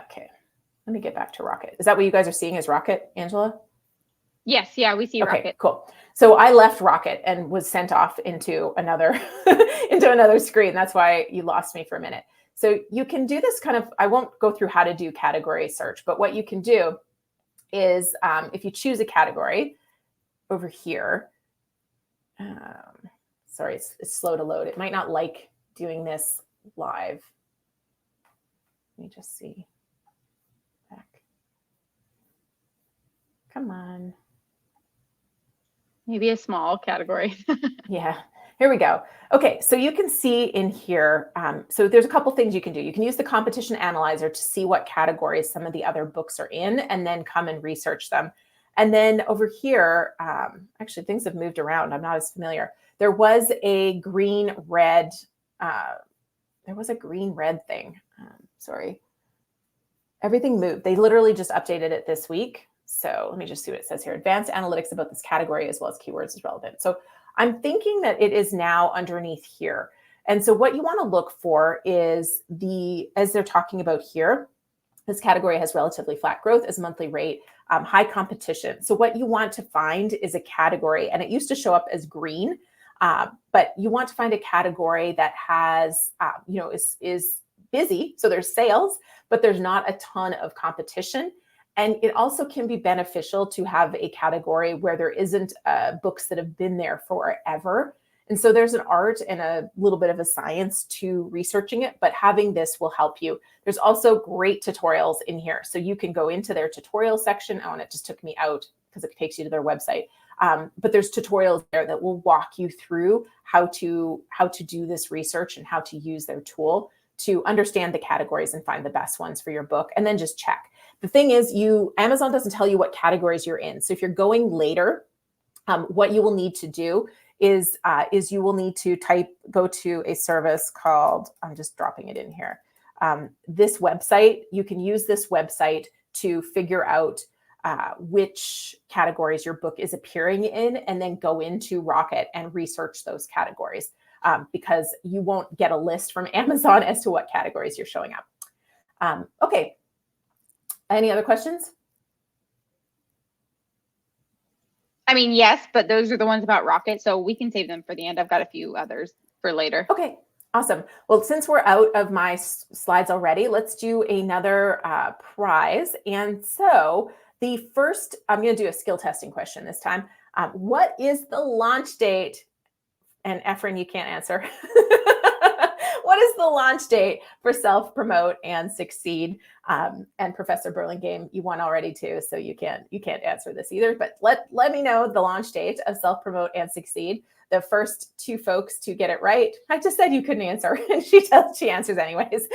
Okay, let me get back to Rocket. Is that what you guys are seeing as Rocket, Angela? Yes, yeah, we see Rocket. Okay, cool. So I left Rocket and was sent off into another screen. That's why you lost me for a minute. So you can do this kind of, I won't go through how to do category search, but what you can do is if you choose a category over here, sorry, it's slow to load. It might not like doing this live. Let me just see. Back. Come on. Maybe a small category. Yeah, here we go. Okay, so you can see in here, so there's a couple things you can do. You can use the competition analyzer to see what categories some of the other books are in and then come and research them. And then over here, actually things have moved around. I'm not as familiar. There was a green-red thing. Sorry. Everything moved. They literally just updated it this week. So let me just see what it says here. Advanced analytics about this category as well as keywords is relevant. So I'm thinking that it is now underneath here. And so what you want to look for is as they're talking about here, this category has relatively flat growth as monthly rate, high competition. So what you want to find is a category, and it used to show up as green, but you want to find a category that has, is busy. So there's sales, but there's not a ton of competition. And it also can be beneficial to have a category where there isn't books that have been there forever. And so there's an art and a little bit of a science to researching it, but having this will help you. There's also great tutorials in here. So you can go into their tutorial section. Oh, and it just took me out because it takes you to their website. But there's tutorials there that will walk you through how to do this research and how to use their tool to understand the categories and find the best ones for your book, and then just check. The thing is, Amazon doesn't tell you what categories you're in. So if you're going later, what you will need to do is you will need to go to a service called, I'm just dropping it in here. This website, you can use this website to figure out which categories your book is appearing in, and then go into Rocket and research those categories. Because you won't get a list from Amazon as to what categories you're showing up. Okay. Any other questions? I mean, yes, but those are the ones about Rocket, so we can save them for the end. I've got a few others for later. Okay. Awesome. Well, since we're out of my slides already, let's do another prize. And so the first, I'm going to do a skill testing question this time. What is the launch date? And Efren, you can't answer. What is the launch date for Self Promote and Succeed? And Professor Burlingame, you won already too, so you can't answer this either. But let me know the launch date of Self Promote and Succeed. The first two folks to get it right. I just said you couldn't answer, and she answers anyways.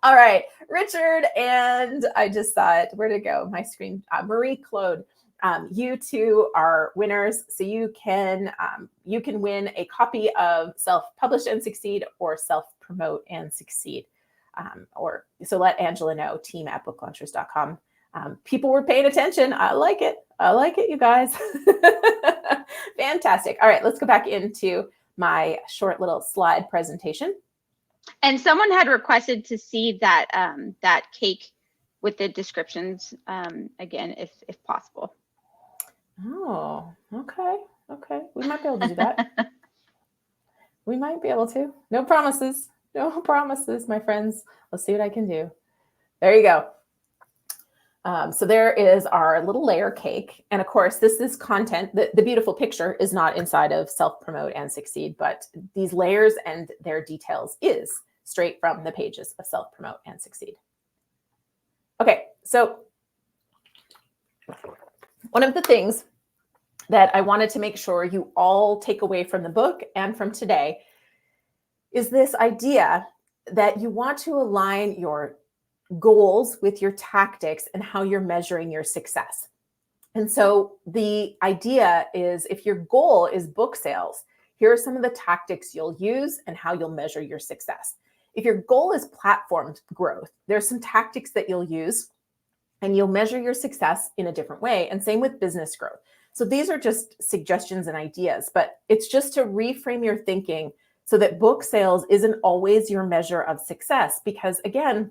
All right, Richard, and I just saw it. Where'd it go? My screen. Marie Claude. You two are winners, so you can win a copy of Self-Publish and Succeed or Self-Promote and Succeed. Or so let Angela know, team@booklaunchers.com. People were paying attention. I like it, you guys. Fantastic. All right, let's go back into my short little slide presentation. And someone had requested to see that that cake with the descriptions again, if possible. Oh, okay. We might be able to do that. We might be able to. No promises, my friends. Let's see what I can do. There you go. So there is our little layer cake. And of course, this is content. The beautiful picture is not inside of Self-Promote and Succeed, but these layers and their details is straight from the pages of Self-Promote and Succeed. Okay, so one of the things that I wanted to make sure you all take away from the book and from today is this idea that you want to align your goals with your tactics and how you're measuring your success. And so the idea is, if your goal is book sales, here are some of the tactics you'll use and how you'll measure your success. If your goal is platform growth, there's some tactics that you'll use and you'll measure your success in a different way. And same with business growth. So these are just suggestions and ideas, but it's just to reframe your thinking so that book sales isn't always your measure of success. Because again,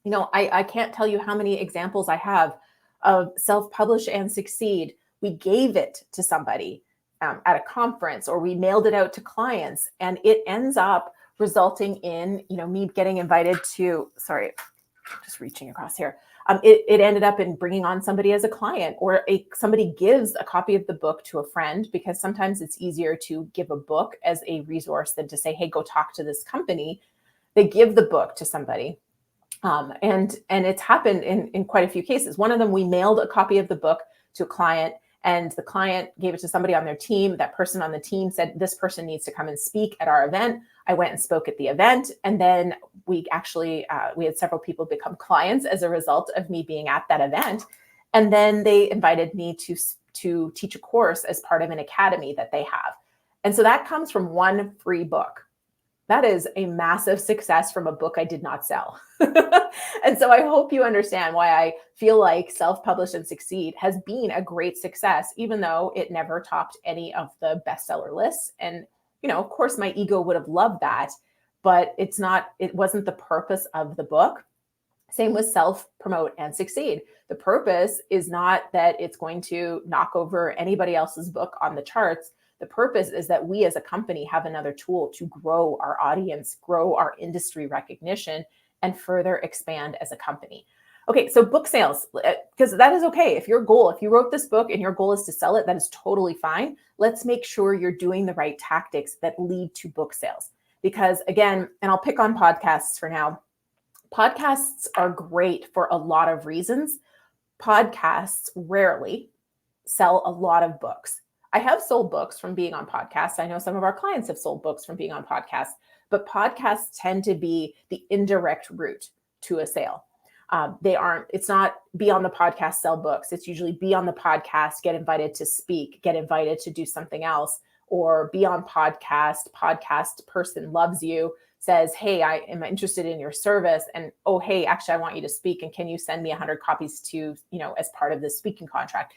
I can't tell you how many examples I have of Self-Publish and Succeed. We gave it to somebody at a conference, or we mailed it out to clients, and it ends up resulting in, me getting invited to, sorry, just reaching across here. It ended up in bringing on somebody as a client, or somebody gives a copy of the book to a friend, because sometimes it's easier to give a book as a resource than to say, hey, go talk to this company. They give the book to somebody. And it's happened in quite a few cases. One of them, we mailed a copy of the book to a client, and the client gave it to somebody on their team. That person on the team said, this person needs to come and speak at our event. I went and spoke at the event. And then we actually, we had several people become clients as a result of me being at that event. And then they invited me to teach a course as part of an academy that they have. And so that comes from one free book. That is a massive success from a book I did not sell. And so I hope you understand why I feel like Self-Publish and Succeed has been a great success, even though it never topped any of the bestseller lists. And, of course, my ego would have loved that, but it wasn't the purpose of the book. Same with Self-Promote and Succeed. The purpose is not that it's going to knock over anybody else's book on the charts. The purpose is that we as a company have another tool to grow our audience, grow our industry recognition, and further expand as a company. Okay, so book sales, because that is okay. If you wrote this book and your goal is to sell it, that is totally fine. Let's make sure you're doing the right tactics that lead to book sales. Because again, and I'll pick on podcasts for now, podcasts are great for a lot of reasons. Podcasts rarely sell a lot of books. I have sold books from being on podcasts. I know some of our clients have sold books from being on podcasts, but podcasts tend to be the indirect route to a sale. It's not be on the podcast, sell books. It's usually be on the podcast, get invited to speak, get invited to do something else, or be on podcast person loves you, says, hey, I am interested in your service. And, oh, hey, actually, I want you to speak. And can you send me 100 copies to, as part of this speaking contract?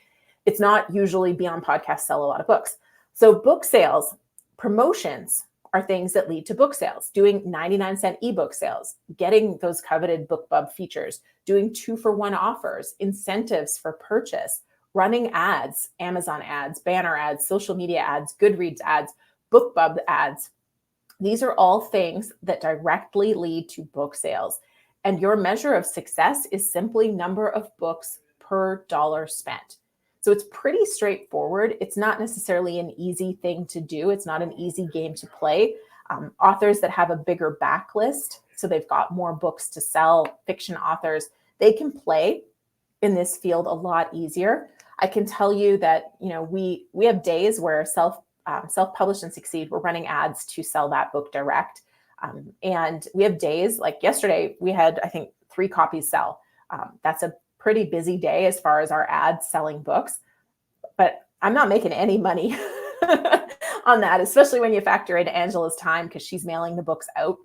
It's not usually be on podcast, sell a lot of books. So book sales, promotions are things that lead to book sales. Doing 99-cent ebook sales, getting those coveted BookBub features, doing 2-for-1 offers, incentives for purchase, running ads, Amazon ads, banner ads, social media ads, Goodreads ads, BookBub ads. These are all things that directly lead to book sales. And your measure of success is simply number of books per dollar spent. So it's pretty straightforward. It's not necessarily an easy thing to do. It's not an easy game to play. Authors that have a bigger backlist, so they've got more books to sell, fiction authors, they can play in this field a lot easier. I can tell you that, we have days where self-publish and succeed, we're running ads to sell that book direct. And we have days like yesterday, we had, I think, 3 copies sell. That's a pretty busy day as far as our ads selling books, but I'm not making any money on that, especially when you factor in Angela's time because she's mailing the books out.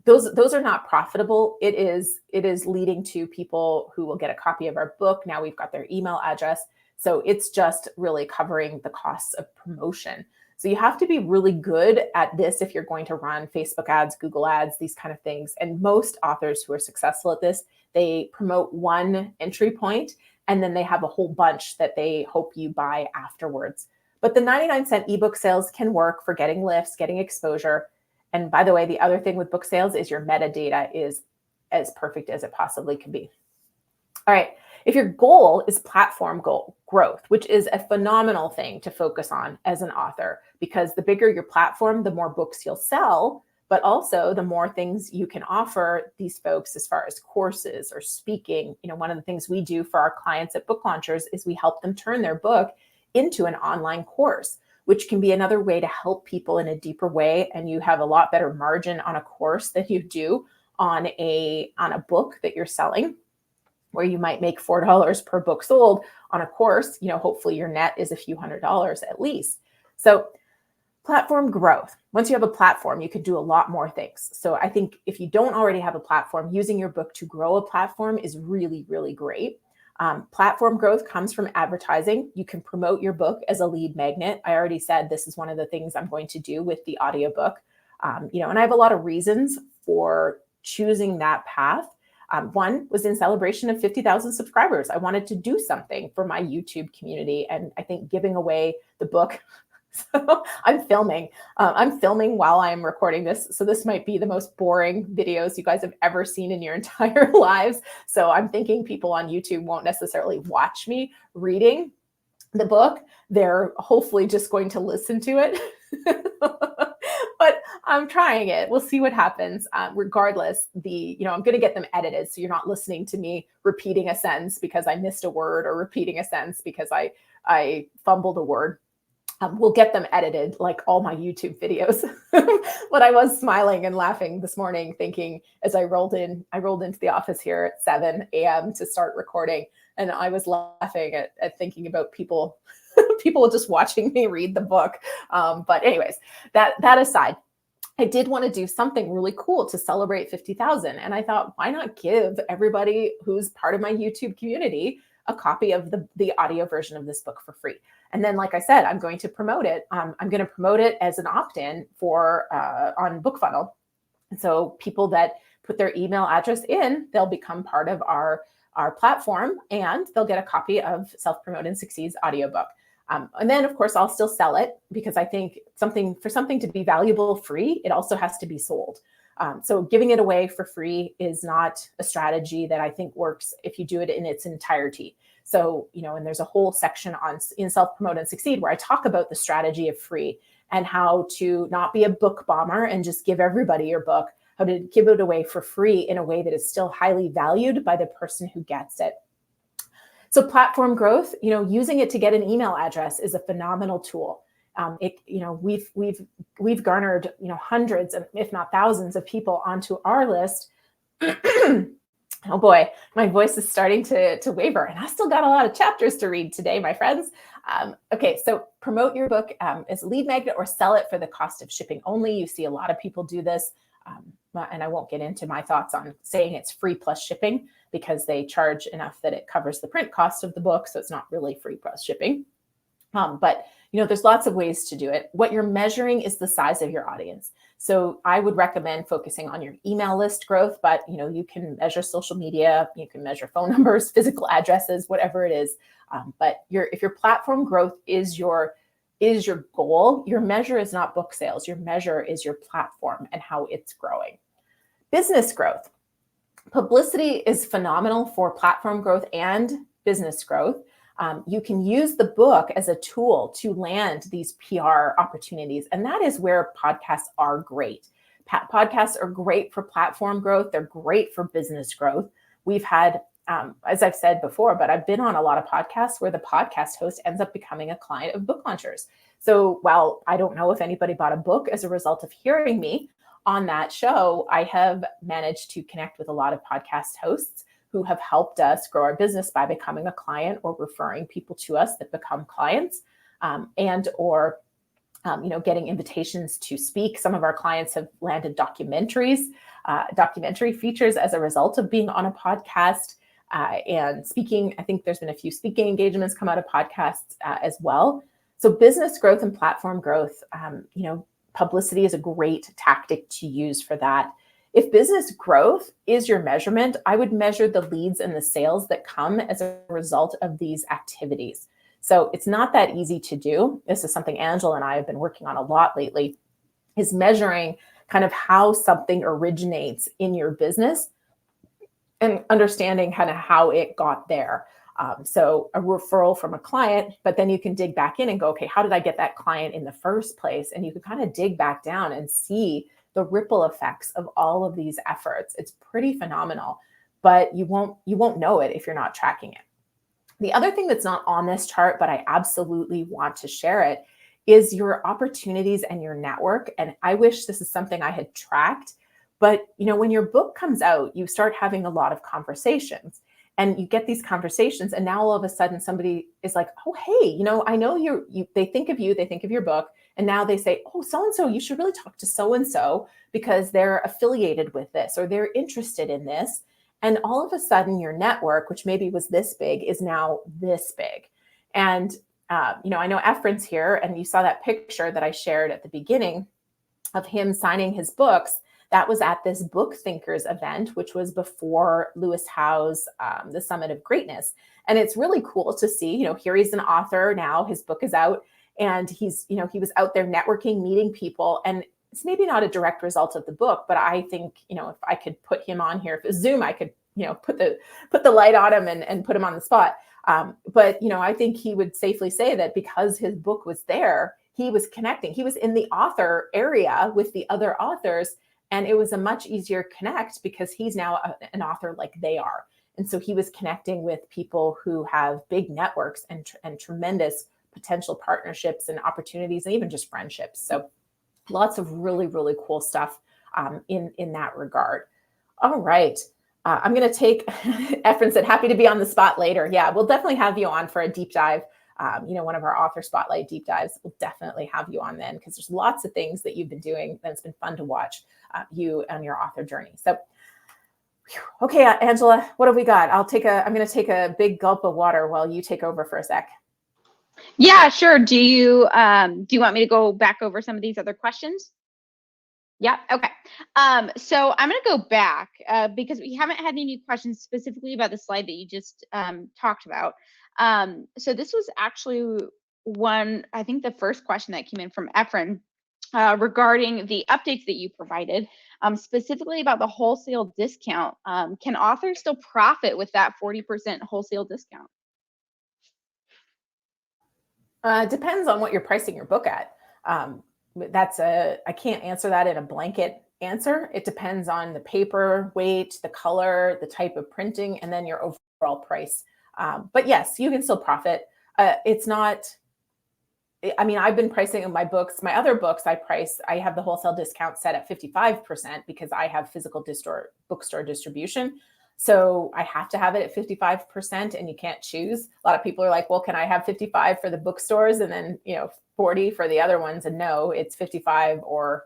Those are not profitable. It is leading to people who will get a copy of our book. Now we've got their email address. So it's just really covering the costs of promotion. So you have to be really good at this if you're going to run Facebook ads, Google ads, these kind of things. And most authors who are successful at this, they promote one entry point and then they have a whole bunch that they hope you buy afterwards. But the 99-cent ebook sales can work for getting lifts, getting exposure. And by the way, the other thing with book sales is your metadata is as perfect as it possibly can be. All right. If your goal is platform growth, which is a phenomenal thing to focus on as an author, because the bigger your platform, the more books you'll sell, but also the more things you can offer these folks as far as courses or speaking. One of the things we do for our clients at Book Launchers is we help them turn their book into an online course, which can be another way to help people in a deeper way. And you have a lot better margin on a course than you do on a book that you're selling, where you might make $4 per book sold. On a course, hopefully your net is a few $100s at least. So platform growth. Once you have a platform, you could do a lot more things. So I think if you don't already have a platform, using your book to grow a platform is really, really great. Platform growth comes from advertising. You can promote your book as a lead magnet. I already said this is one of the things I'm going to do with the audiobook. And I have a lot of reasons for choosing that path. One was in celebration of 50,000 subscribers. I wanted to do something for my YouTube community. And I think giving away the book, so I'm filming while I'm recording this. So this might be the most boring videos you guys have ever seen in your entire lives. So I'm thinking people on YouTube won't necessarily watch me reading the book. They're hopefully just going to listen to it. But I'm trying it. We'll see what happens. Regardless, I'm going to get them edited. So you're not listening to me repeating a sentence because I missed a word or repeating a sentence because I fumbled a word. We'll get them edited like all my YouTube videos. But I was smiling and laughing this morning, thinking as I rolled into the office here at 7 a.m. to start recording. And I was laughing at thinking about people just watching me read the book. But anyways, that aside, I did want to do something really cool to celebrate 50,000. And I thought, why not give everybody who's part of my YouTube community a copy of the audio version of this book for free? And then, like I said, I'm going to promote it. I'm going to promote it as an opt-in on BookFunnel. And so people that put their email address in, they'll become part of our platform and they'll get a copy of Self-Promote and Succeed's audiobook. And then, of course, I'll still sell it because I think something to be valuable free, it also has to be sold. So giving it away for free is not a strategy that I think works if you do it in its entirety. So, and there's a whole section in Self-Promote and Succeed where I talk about the strategy of free and how to not be a book bomber and just give everybody your book, how to give it away for free in a way that is still highly valued by the person who gets it. So platform growth, using it to get an email address is a phenomenal tool. We've garnered, hundreds of, if not thousands of people onto our list. Oh boy, my voice is starting to waver and I still got a lot of chapters to read today, my friends. Okay, so promote your book as a lead magnet or sell it for the cost of shipping only. You see a lot of people do this. And I won't get into my thoughts on saying it's free plus shipping because they charge enough that it covers the print cost of the book. So it's not really free plus shipping. But there's lots of ways to do it. What you're measuring is the size of your audience. So I would recommend focusing on your email list growth, but you can measure social media, you can measure phone numbers, physical addresses, whatever it is. But if your platform growth is your is your goal, your measure is not book sales. Your measure is your platform and how it's growing. Business growth. Publicity is phenomenal for platform growth and business growth. You can use the book as a tool to land these PR opportunities. And that is where podcasts are great. Podcasts are great for platform growth. They're great for business growth. We've had, as I've said before, but I've been on a lot of podcasts where the podcast host ends up becoming a client of book launchers. So while I don't know if anybody bought a book as a result of hearing me on that show, I have managed to connect with a lot of podcast hosts who have helped us grow our business by becoming a client or referring people to us that become clients, and or getting invitations to speak. Some of our clients have landed documentary features as a result of being on a podcast and speaking. I think there's been a few speaking engagements come out of podcasts as well. So business growth and platform growth, publicity is a great tactic to use for that. If business growth is your measurement, I would measure the leads and the sales that come as a result of these activities. So it's not that easy to do. This is something Angela and I have been working on a lot lately, is measuring kind of how something originates in your business and understanding kind of how it got there. So a referral from a client, but then you can dig back in and go, okay, how did I get that client in the first place? And you can kind of dig back down and see the ripple effects of all of these efforts. It's pretty phenomenal, but you won't know it if you're not tracking it. The other thing that's not on this chart, but I absolutely want to share it, is your opportunities and your network. And I wish this is something I had tracked, but when your book comes out, you start having a lot of conversations. And you get these conversations, and now all of a sudden somebody is like, oh, hey, I know they think of you, they think of your book, and now they say, oh, so-and-so, you should really talk to so-and-so because they're affiliated with this or they're interested in this. And all of a sudden your network, which maybe was this big, is now this big. And, I know Efren's here, and you saw that picture that I shared at the beginning of him signing his books. That was at this Book Thinkers event, which was before Lewis Howe's The Summit of Greatness. And it's really cool to see, here he's an author now, his book is out, and he's, he was out there networking, meeting people. And it's maybe not a direct result of the book, but I think, if I could put him on here, if it was Zoom, I could, put the light on him and put him on the spot. But, I think he would safely say that because his book was there, he was connecting. He was in the author area with the other authors. And it was a much easier connect because he's now an author like they are. And so he was connecting with people who have big networks and tremendous potential partnerships and opportunities and even just friendships. So lots of really, really cool stuff in that regard. All right. I'm going to take, Efren said, happy to be on the spot later. Yeah, we'll definitely have you on for a deep dive. One of our author spotlight deep dives. We'll definitely have you on then because there's lots of things that you've been doing that's been fun to watch you and your author journey. So, okay, Angela, what have we got? I'm going to take a big gulp of water while you take over for a sec. Yeah, sure. Do you want me to go back over some of these other questions? Yeah. Okay. So I'm going to go back because we haven't had any questions specifically about the slide that you just talked about. So this was actually I think the first question that came in from Efren regarding the updates that you provided, specifically about the wholesale discount. Can authors still profit with that 40% wholesale discount? Depends on what you're pricing your book at. I can't answer that in a blanket answer. It depends on the paper weight, the color, the type of printing, and then your overall price. But yes, you can still profit. It's not, I've been pricing my books, my other books, I have the wholesale discount set at 55% because I have physical bookstore distribution. So I have to have it at 55% and you can't choose. A lot of people are like, well, can I have 55 for the bookstores and then, 40 for the other ones? And no, it's 55 or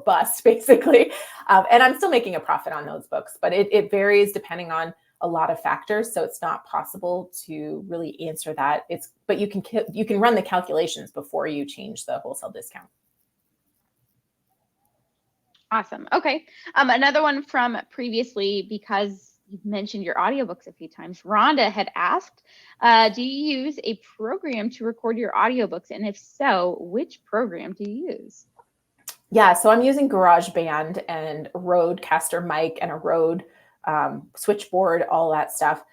bust basically. And I'm still making a profit on those books, but it varies depending on a lot of factors. So it's not possible to really answer that. But you can run the calculations before you change the wholesale discount. Awesome. Okay. Another one from previously, because You've mentioned your audiobooks a few times. Rhonda had asked, do you use a program to record your audiobooks? And if so, which program do you use? Yeah, so I'm using GarageBand and Rodecaster mic and a Rode switchboard, all that stuff.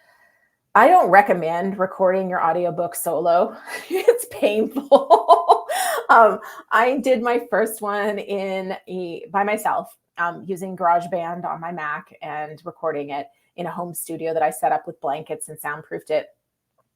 I don't recommend recording your audiobook solo. It's painful. I did my first one by myself using GarageBand on my Mac and recording it in a home studio that I set up with blankets and soundproofed it.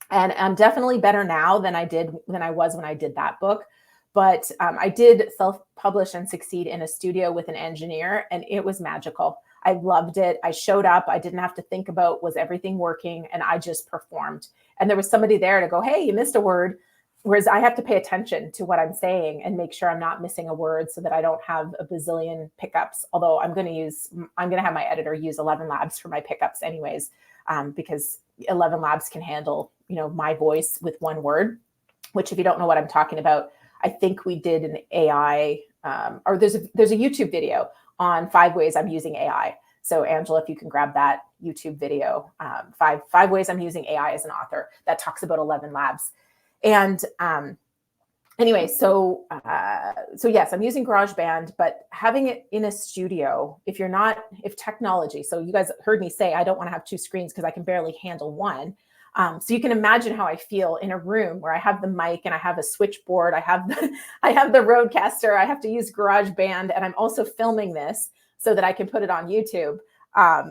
And I'm definitely better now than I was when I did that book. But I did self-publish and succeed in a studio with an engineer, and it was magical. I loved it. I showed up. I didn't have to think about was everything working, and I just performed. And there was somebody there to go, hey, you missed a word. Whereas I have to pay attention to what I'm saying and make sure I'm not missing a word so that I don't have a bazillion pickups. Although I'm going to have my editor use 11 Labs for my pickups anyways, because 11 Labs can handle, my voice with one word, which if you don't know what I'm talking about, I think we did an AI, or there's a YouTube video on 5 ways I'm using AI. So Angela, if you can grab that YouTube video, five ways I'm using AI as an author, that talks about 11 Labs. And anyway, so yes, I'm using GarageBand, but having it in a studio, if technology, so you guys heard me say I don't want to have 2 screens because I can barely handle one. So you can imagine how I feel in a room where I have the mic and I have a switchboard, I have the Rodecaster, I have to use GarageBand, and I'm also filming this so that I can put it on YouTube. I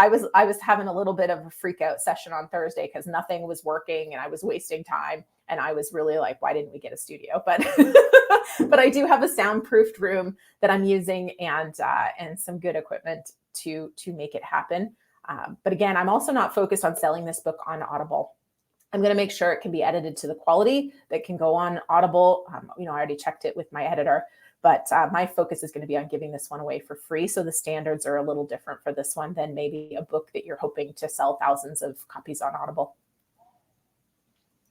was having a little bit of a freak out session on Thursday because nothing was working and I was wasting time. And I was really like, why didn't we get a studio? But but I do have a soundproofed room that I'm using and some good equipment to make it happen. But again, I'm also not focused on selling this book on Audible. I'm going to make sure it can be edited to the quality that can go on Audible. I already checked it with my editor, but my focus is going to be on giving this one away for free. So the standards are a little different for this one than maybe a book that you're hoping to sell thousands of copies on Audible.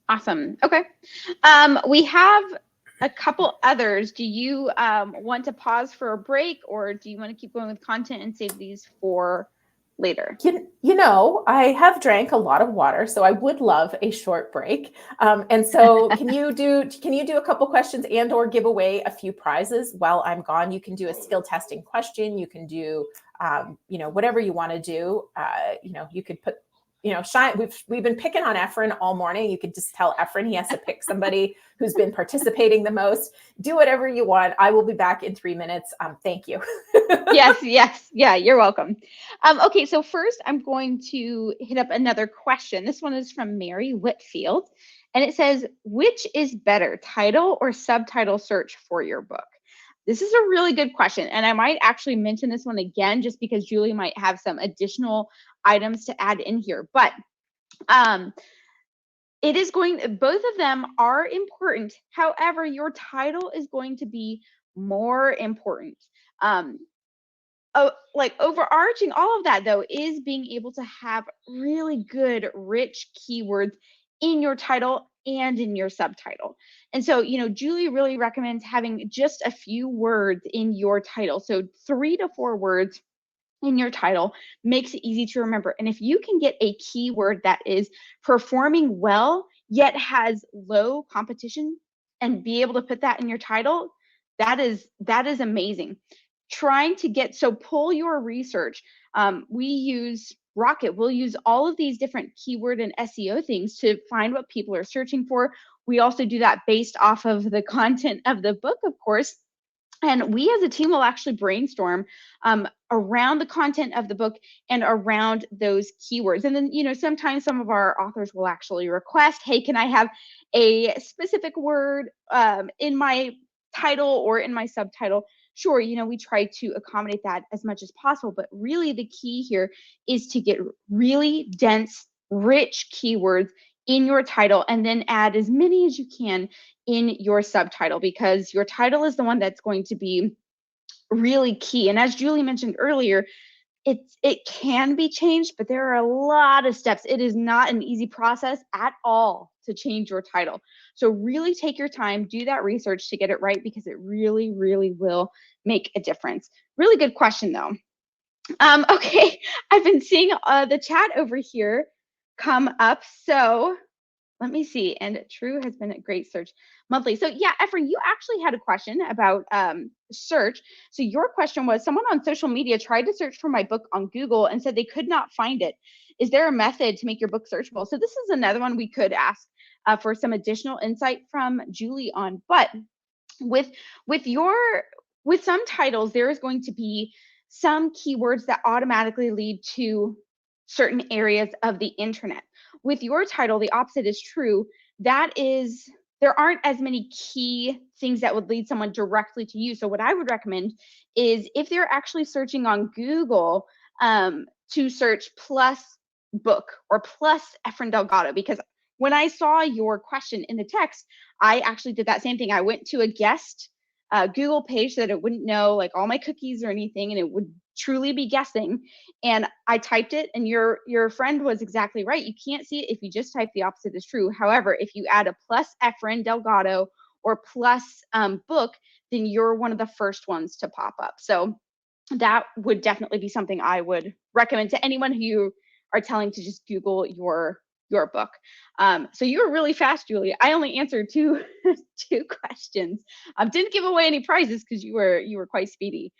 Awesome. Okay. We have a couple others. Do you want to pause for a break, or do you want to keep going with content and save these for later? I have drank a lot of water, so I would love a short break. And so can you do a couple questions and or give away a few prizes while I'm gone? You can do a skill testing question. You can do, whatever you want to do. You could put, shine. We've been picking on Efren all morning. You could just tell Efren he has to pick somebody who's been participating the most. Do whatever you want. I will be back in 3 minutes. Thank you. Yes. Yeah, you're welcome. Okay, so first I'm going to hit up another question. This one is from Mary Whitfield, and it says, which is better, title or subtitle search for your book? This is a really good question, and I might actually mention this one again just because Julie might have some additional items to add in here. But both of them are important. However, your title is going to be more important. Overarching all of that, though, is being able to have really good, rich keywords in your title and in your subtitle. And so, Julie really recommends having just a few words in your title. So 3 to 4 words in your title makes it easy to remember. And if you can get a keyword that is performing well, yet has low competition, and be able to put that in your title, that is amazing. Pull your research. We use Rocket. We'll use all of these different keyword and SEO things to find what people are searching for. We also do that based off of the content of the book, of course. And we as a team will actually brainstorm around the content of the book and around those keywords. And then, sometimes some of our authors will actually request, hey, can I have a specific word in my title or in my subtitle? Sure, we try to accommodate that as much as possible. But really the key here is to get really dense, rich keywords in your title, and then add as many as you can in your subtitle, because your title is the one that's going to be really key. And as Julie mentioned earlier, it can be changed, but there are a lot of steps. It is not an easy process at all to change your title. So really take your time, do that research to get it right, because it really, really will make a difference. Really good question, though. Okay, I've been seeing the chat over here come up. So let me see. And True has been a great search monthly. So yeah, Efren, you actually had a question about search. So your question was, someone on social media tried to search for my book on Google and said they could not find it. Is there a method to make your book searchable? So this is another one we could ask for some additional insight from Julie on. But with with your with some titles, there is going to be some keywords that automatically lead to certain areas of the internet. With your title, the opposite is true. That is, there aren't as many key things that would lead someone directly to you. So what I would recommend is, if they're actually searching on Google, to search plus book or plus Efren Delgado, because when I saw your question in the text, I actually did that same thing. I went to a guest Google page so that it wouldn't know like all my cookies or anything, and it would truly be guessing. And I typed it, and your friend was exactly right. You can't see it if you just type the opposite is true. However, if you add a plus Efren Delgado or plus book, then you're one of the first ones to pop up. So that would definitely be something I would recommend to anyone who you are telling to just Google your book. So you were really fast, Julie. I only answered two questions. Didn't give away any prizes because you were quite speedy.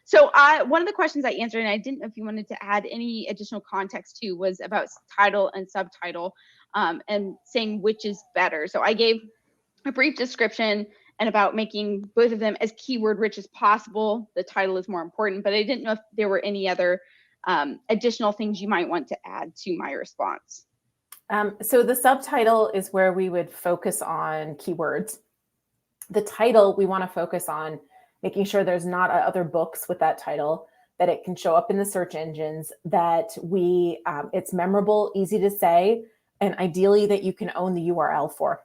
So one of the questions I answered, and I didn't know if you wanted to add any additional context to, was about title and subtitle, and saying which is better. So I gave a brief description and about making both of them as keyword rich as possible. The title is more important, but I didn't know if there were any other additional things you might want to add to my response. So the subtitle is where we would focus on keywords. The title, we want to focus on making sure there's not other books with that title, that it can show up in the search engines, that it's memorable, easy to say, and ideally that you can own the URL for.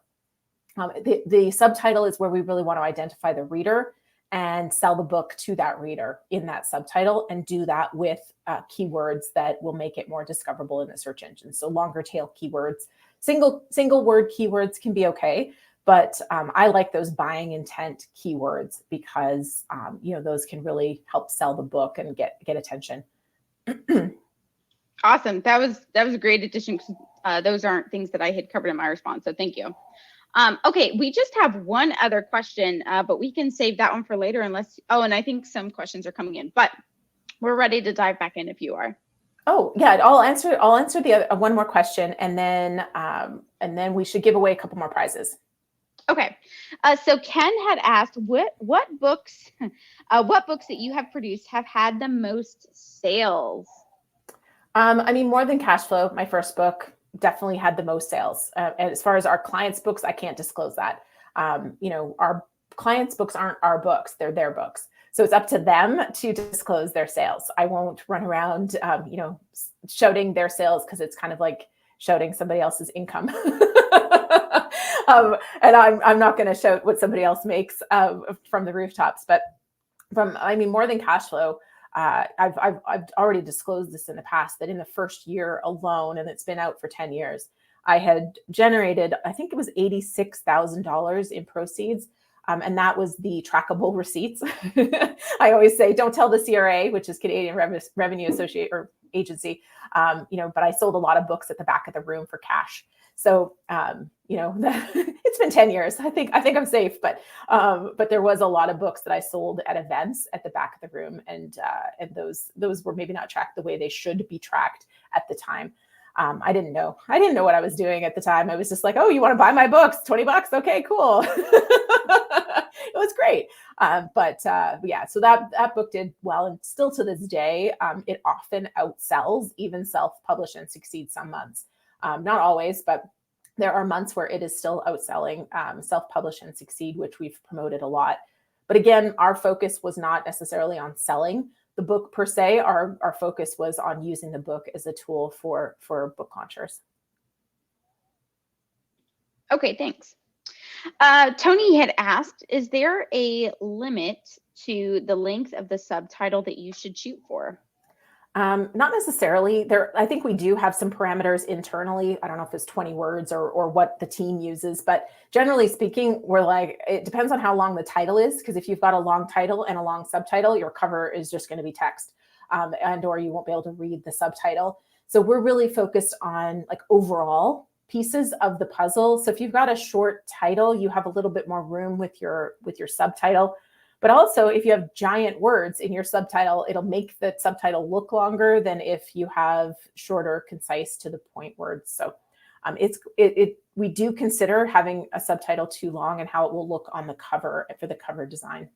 The subtitle is where we really want to identify the reader and sell the book to that reader in that subtitle, and do that with keywords that will make it more discoverable in the search engine. So longer tail keywords, single word keywords can be okay, but I like those buying intent keywords because those can really help sell the book and get attention. Awesome. That was a great addition, because those aren't things that I had covered in my response. So thank you. Okay, we just have one other question, but we can save that one for later unless, and I think some questions are coming in, but we're ready to dive back in if you are. Oh yeah, I'll answer the other, one more question, and then we should give away a couple more prizes. Okay, so Ken had asked what books that you have produced have had the most sales? I mean, More Than Cash Flow, my first book, definitely had the most sales. And as far as our clients' books, I can't disclose that. Our clients' books aren't our books; they're their books. So it's up to them to disclose their sales. I won't run around, shouting their sales, because it's kind of like shouting somebody else's income. And I'm not going to shout what somebody else makes from the rooftops. But More Than Cash Flow, I've already disclosed this in the past, that in the first year alone, and it's been out for 10 years, I had generated, I think it was $86,000 in proceeds. And that was the trackable receipts. I always say, don't tell the CRA, which is Canadian Revenue Associate or Agency, but I sold a lot of books at the back of the room for cash. So, it's been 10 years. I think I'm safe, but there was a lot of books that I sold at events at the back of the room, and those were maybe not tracked the way they should be tracked at the time. I didn't know what I was doing at the time. I was just like, oh, you want to buy my books? $20? Okay, cool. It was great. Yeah, so that book did well. And still to this day, it often outsells even Self-Publish and Succeed some months. Not always, but there are months where it is still outselling Self-Publish and Succeed, which we've promoted a lot. But again, our focus was not necessarily on selling the book per se. Our focus was on using the book as a tool for book launchers. Okay, thanks. Tony had asked, is there a limit to the length of the subtitle that you should shoot for? Not necessarily. I think we do have some parameters internally. I don't know if it's 20 words or what the team uses, but generally speaking, we're like, it depends on how long the title is. Because if you've got a long title and a long subtitle, your cover is just going to be text. and or you won't be able to read the subtitle. So we're really focused on like overall pieces of the puzzle. So if you've got a short title, you have a little bit more room with your subtitle. But also, if you have giant words in your subtitle, it'll make the subtitle look longer than if you have shorter, concise, to the point words. So we do consider having a subtitle too long and how it will look on the cover for the cover design.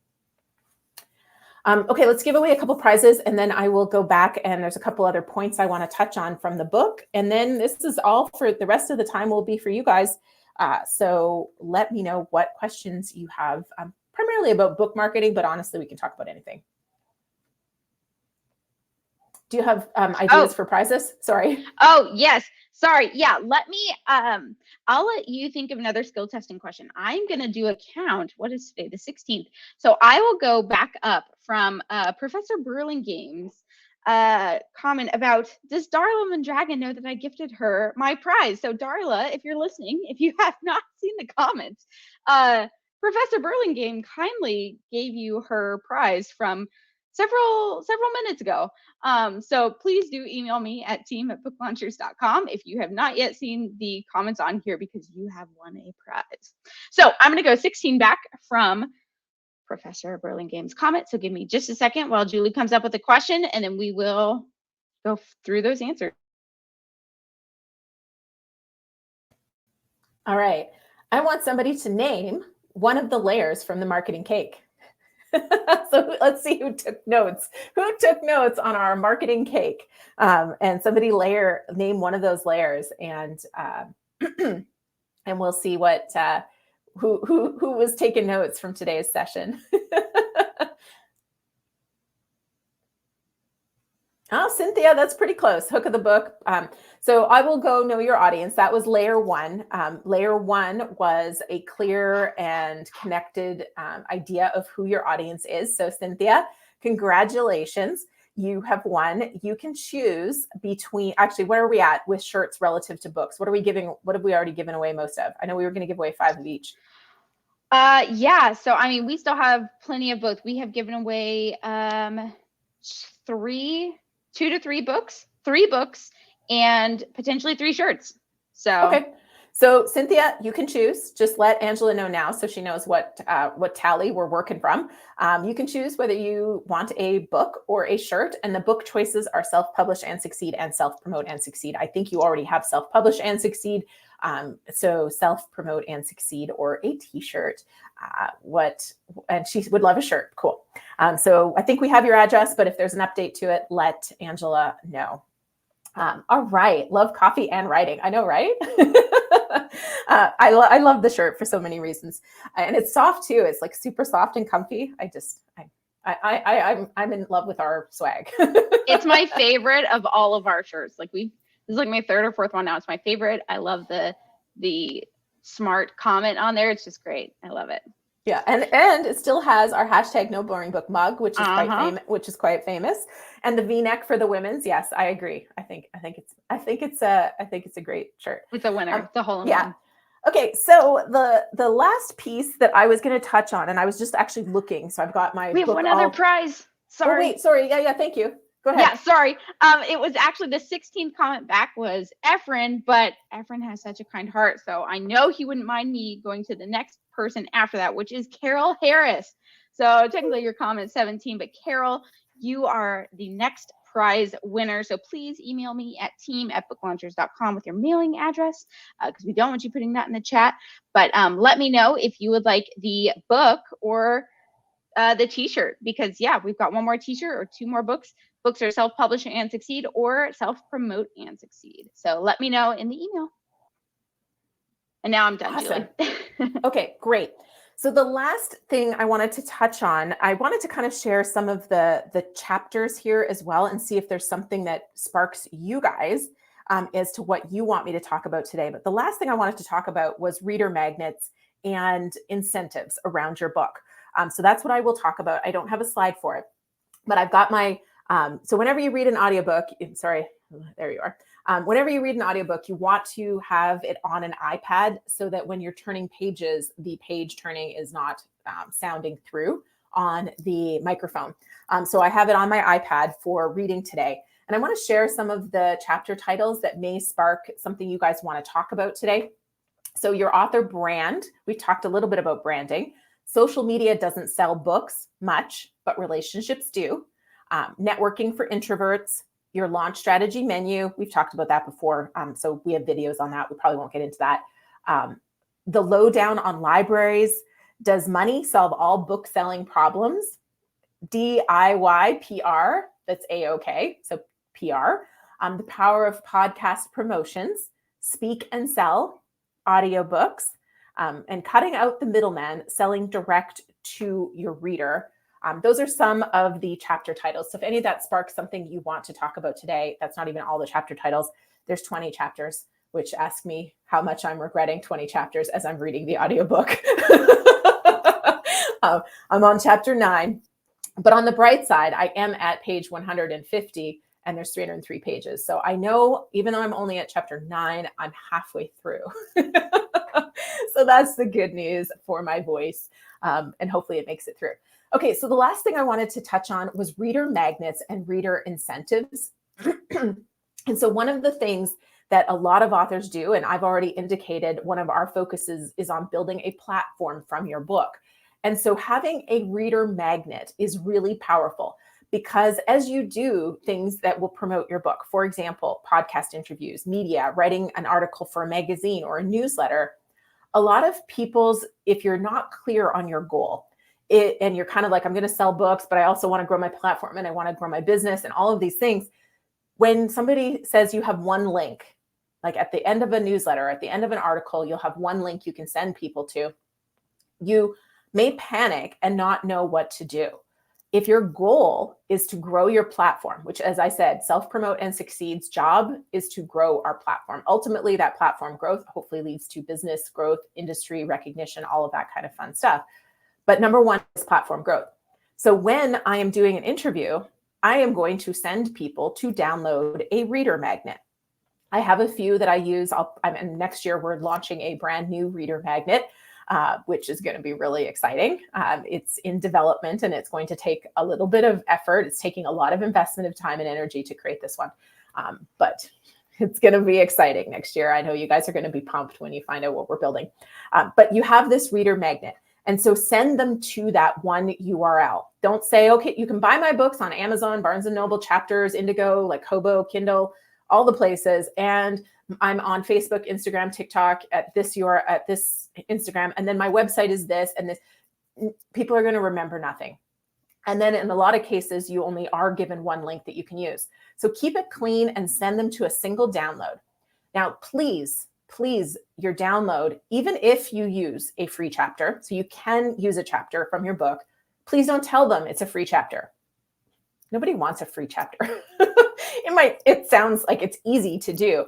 Okay, let's give away a couple prizes, and then I will go back, and there's a couple other points I want to touch on from the book. And then this is all for the rest of the time will be for you guys. So let me know what questions you have, primarily about book marketing, but honestly, we can talk about anything. Do you have ideas for prizes? Sorry. Oh, yes. Sorry. Yeah. Let me, I'll let you think of another skill testing question. I'm going to do a count. What is today? The 16th. So I will go back up from Professor Burlingame's comment about, does Darla Mondragon know that I gifted her my prize? So Darla, if you're listening, if you have not seen the comments, Professor Burlingame kindly gave you her prize from several minutes ago. So please do email me at team@booklaunchers.com if you have not yet seen the comments on here, because you have won a prize. So I'm going to go 16 back from Professor Burlingame's comment. So give me just a second while Julie comes up with a question, and then we will go through those answers. All right. I want somebody to name one of the layers from the marketing cake. So let's see who took notes. Who took notes on our marketing cake? And somebody name one of those layers, and and we'll see what who was taking notes from today's session. Oh, Cynthia, that's pretty close. Hook of the book. So I will go know your audience. That was layer one. Layer one was a clear and connected idea of who your audience is. So Cynthia, congratulations. You have won. You can choose between, actually, where are we at with shirts relative to books? What are we giving? What have we already given away most of? I know we were going to give away 5 of each. Yeah. So, I mean, we still have plenty of both. We have given away 2 to 3 books, 3 books, and potentially 3 shirts. So okay. So Cynthia, you can choose. Just let Angela know now so she knows what tally we're working from. You can choose whether you want a book or a shirt, and the book choices are Self-Publish and Succeed and Self-Promote and Succeed. I think you already have Self-Publish and Succeed. So Self-Promote and Succeed, or a t-shirt. And she would love a shirt. Cool. So I think we have your address, but if there's an update to it, let Angela know. All right. Love coffee and writing. I know, right? I love the shirt for so many reasons. And it's soft too. It's like super soft and comfy. I'm in love with our swag. It's my favorite of all of our shirts. Like this is like my 3rd or 4th one now. It's my favorite. I love the smart comment on there. It's just great. I love it. Yeah, and it still has our hashtag No Boring Book mug, which is quite famous, and the V-neck for the women's. Yes, I agree. I think it's a great shirt. It's a winner. The whole one. Okay, so the last piece that I was going to touch on, and I was just actually looking. So I've got my. We have one other prize. Sorry. Oh wait, sorry. Yeah. Thank you. Go ahead. Yeah, sorry. It was actually the 16th comment back was Efren, but Efren has such a kind heart, so I know he wouldn't mind me going to the next person after that, which is Carol Harris. So technically your comment is 17, but Carol, you are the next prize winner. So please email me at team@booklaunchers.com with your mailing address, because we don't want you putting that in the chat. But let me know if you would like the book or the t-shirt, because we've got 1 more t-shirt or 2 more books. Books are Self-Publish and Succeed or Self-Promote and Succeed. So let me know in the email. And now I'm done, Awesome. Julie. Okay, great. So the last thing I wanted to touch on, I wanted to kind of share some of the chapters here as well, and see if there's something that sparks you guys as to what you want me to talk about today. But the last thing I wanted to talk about was reader magnets and incentives around your book. So that's what I will talk about. I don't have a slide for it, but I've got my, so whenever you read an audiobook, sorry, there you are. Whenever you read an audiobook, you want to have it on an iPad so that when you're turning pages, the page turning is not sounding through on the microphone. So I have it on my iPad for reading today. And I want to share some of the chapter titles that may spark something you guys want to talk about today. So your author brand, we've talked a little bit about branding. Social media doesn't sell books much, but relationships do. Networking for introverts, your launch strategy menu. We've talked about that before. So we have videos on that. We probably won't get into that. The lowdown on libraries. Does money solve all book selling problems? DIY PR, that's A-OK, so PR. The power of podcast promotions, speak and sell, audiobooks, and cutting out the middleman, selling direct to your reader. Those are some of the chapter titles. So if any of that sparks something you want to talk about today, that's not even all the chapter titles. There's 20 chapters, which ask me how much I'm regretting 20 chapters as I'm reading the audiobook. I'm on chapter 9. But on the bright side, I am at page 150 and there's 303 pages. So I know, even though I'm only at chapter 9, I'm halfway through. So that's the good news for my voice. And hopefully it makes it through. Okay, so the last thing I wanted to touch on was reader magnets and reader incentives. And so one of the things that a lot of authors do, and I've already indicated one of our focuses is on building a platform from your book. And so having a reader magnet is really powerful because as you do things that will promote your book, for example, podcast interviews, media, writing an article for a magazine or a newsletter, a lot of people's, if you're not clear on your goal, and you're kind of like, I'm going to sell books, but I also want to grow my platform and I want to grow my business and all of these things. When somebody says you have one link, like at the end of a newsletter, at the end of an article, you'll have one link you can send people to, you may panic and not know what to do. If your goal is to grow your platform, which, as I said, Self-Promote and Succeed's job is to grow our platform. Ultimately, that platform growth hopefully leads to business growth, industry recognition, all of that kind of fun stuff. But number one is platform growth. So when I am doing an interview, I am going to send people to download a reader magnet. I have a few that I use. Next year, we're launching a brand new reader magnet, which is going to be really exciting. It's in development and it's going to take a little bit of effort. It's taking a lot of investment of time and energy to create this one. But it's going to be exciting next year. I know you guys are going to be pumped when you find out what we're building. But you have this reader magnet. And so send them to that one URL. Don't say, okay, you can buy my books on Amazon, Barnes & Noble, Chapters, Indigo, like Kobo, Kindle, all the places. And I'm on Facebook, Instagram, TikTok at this URL, at this Instagram. And then my website is this and this. People are going to remember nothing. And then in a lot of cases, you only are given one link that you can use. So keep it clean and send them to a single download. Now, please, your download, even if you use a free chapter, so you can use a chapter from your book, please don't tell them it's a free chapter. Nobody wants a free chapter. It sounds like it's easy to do.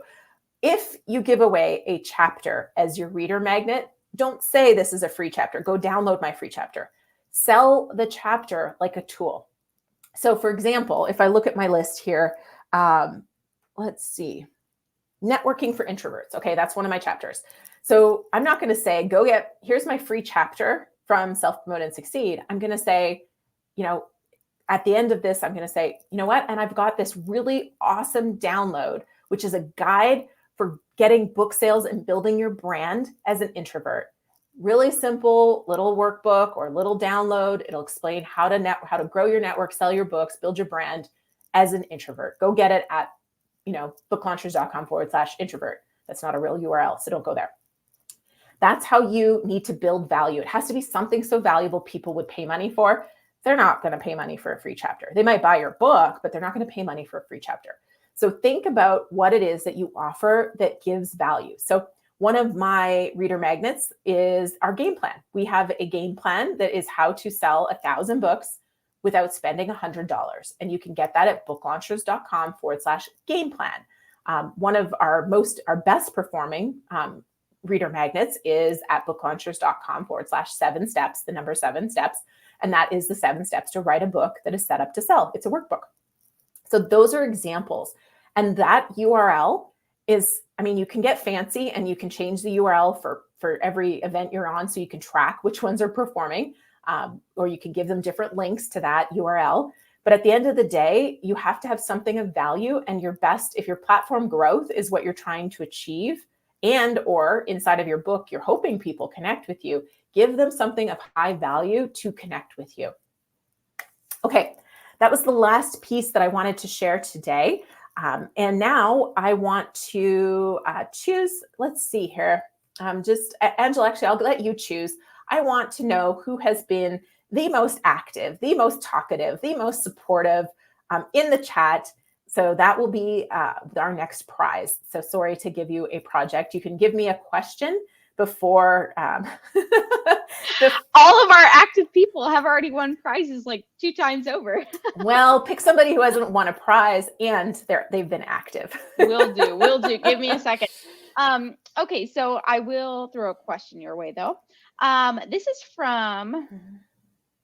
If you give away a chapter as your reader magnet, don't say this is a free chapter. Go download my free chapter. Sell the chapter like a tool. So for example, if I look at my list here, let's see. Networking for introverts. Okay, that's one of my chapters. So I'm not going to say, here's my free chapter from Self-Promote and Succeed. I'm going to say, at the end of this, I'm going to say, you know what? And I've got this really awesome download, which is a guide for getting book sales and building your brand as an introvert. Really simple little workbook or little download. It'll explain how to grow your network, sell your books, build your brand as an introvert. Go get it at booklaunchers.com/introvert. That's not a real URL, so don't go there. That's how you need to build value. It has to be something so valuable people would pay money for. They're not going to pay money for a free chapter. They might buy your book, but they're not going to pay money for a free chapter. So think about what it is that you offer that gives value. So one of my reader magnets is our game plan. We have a game plan that is how to sell 1,000 books without spending $100. And you can get that at booklaunchers.com/game plan. One of our best performing reader magnets is at booklaunchers.com/7 steps, the number 7 steps. And that is the 7 steps to write a book that is set up to sell. It's a workbook. So those are examples. And that URL is, you can get fancy and you can change the URL for every event you're on so you can track which ones are performing. or you can give them different links to that URL. But at the end of the day, you have to have something of value, and your best, if your platform growth is what you're trying to achieve, and or inside of your book, you're hoping people connect with you, give them something of high value to connect with you. Okay, that was the last piece that I wanted to share today. And now I want to choose, let's see here. Angela, actually, I'll let you choose. I want to know who has been the most active, the most talkative, the most supportive in the chat. So that will be our next prize. So sorry to give you a project. You can give me a question before. All of our active people have already won prizes like 2 times over. Well, pick somebody who hasn't won a prize and they've been active. Will do. Give me a second. Okay, so I will throw a question your way though. This is from,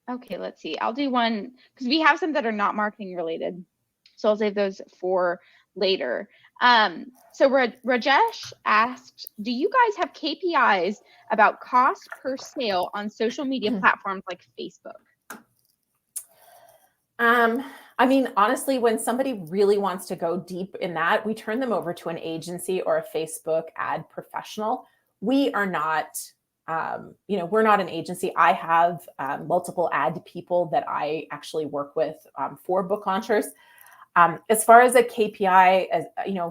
okay, let's see. I'll do one because we have some that are not marketing related. So I'll save those for later. So Rajesh asked, do you guys have KPIs about cost per sale on social media platforms like Facebook? I mean, honestly, when somebody really wants to go deep in that, we turn them over to an agency or a Facebook ad professional. We are not, we're not an agency. I have multiple ad people that I actually work with for book launchers. As far as a KPI, as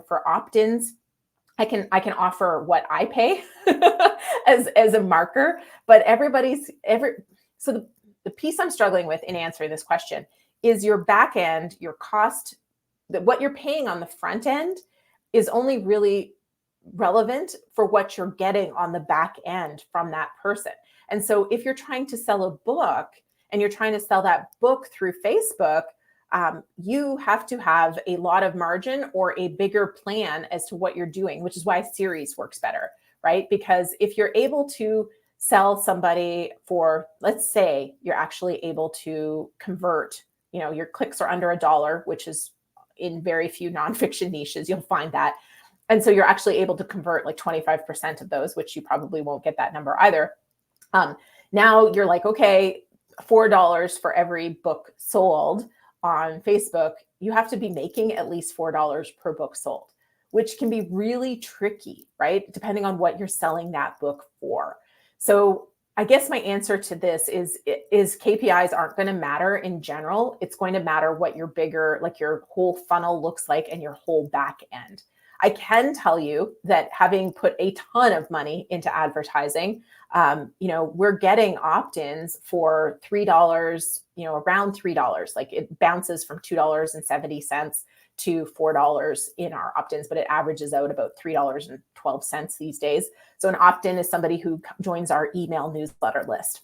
for opt-ins, I can offer what I pay as a marker, but so the piece I'm struggling with in answering this question is your back end, your cost, what you're paying on the front end is only really relevant for what you're getting on the back end from that person. And so if you're trying to sell a book and you're trying to sell that book through Facebook, you have to have a lot of margin or a bigger plan as to what you're doing, which is why series works better, right? Because if you're able to sell somebody for, let's say you're actually able to convert, your clicks are under $1, which is in very few nonfiction niches, you'll find that. And so you're actually able to convert like 25% of those, which you probably won't get that number either. Now you're like, okay, $4 for every book sold on Facebook, you have to be making at least $4 per book sold, which can be really tricky, right? Depending on what you're selling that book for. So I guess my answer to this is KPIs aren't going to matter in general. It's going to matter what your bigger, like your whole funnel looks like and your whole back end. I can tell you that having put a ton of money into advertising, we're getting opt-ins for $3, around $3. Like it bounces from $2.70 to $4 in our opt-ins, but it averages out about $3.12 these days. So an opt-in is somebody who joins our email newsletter list.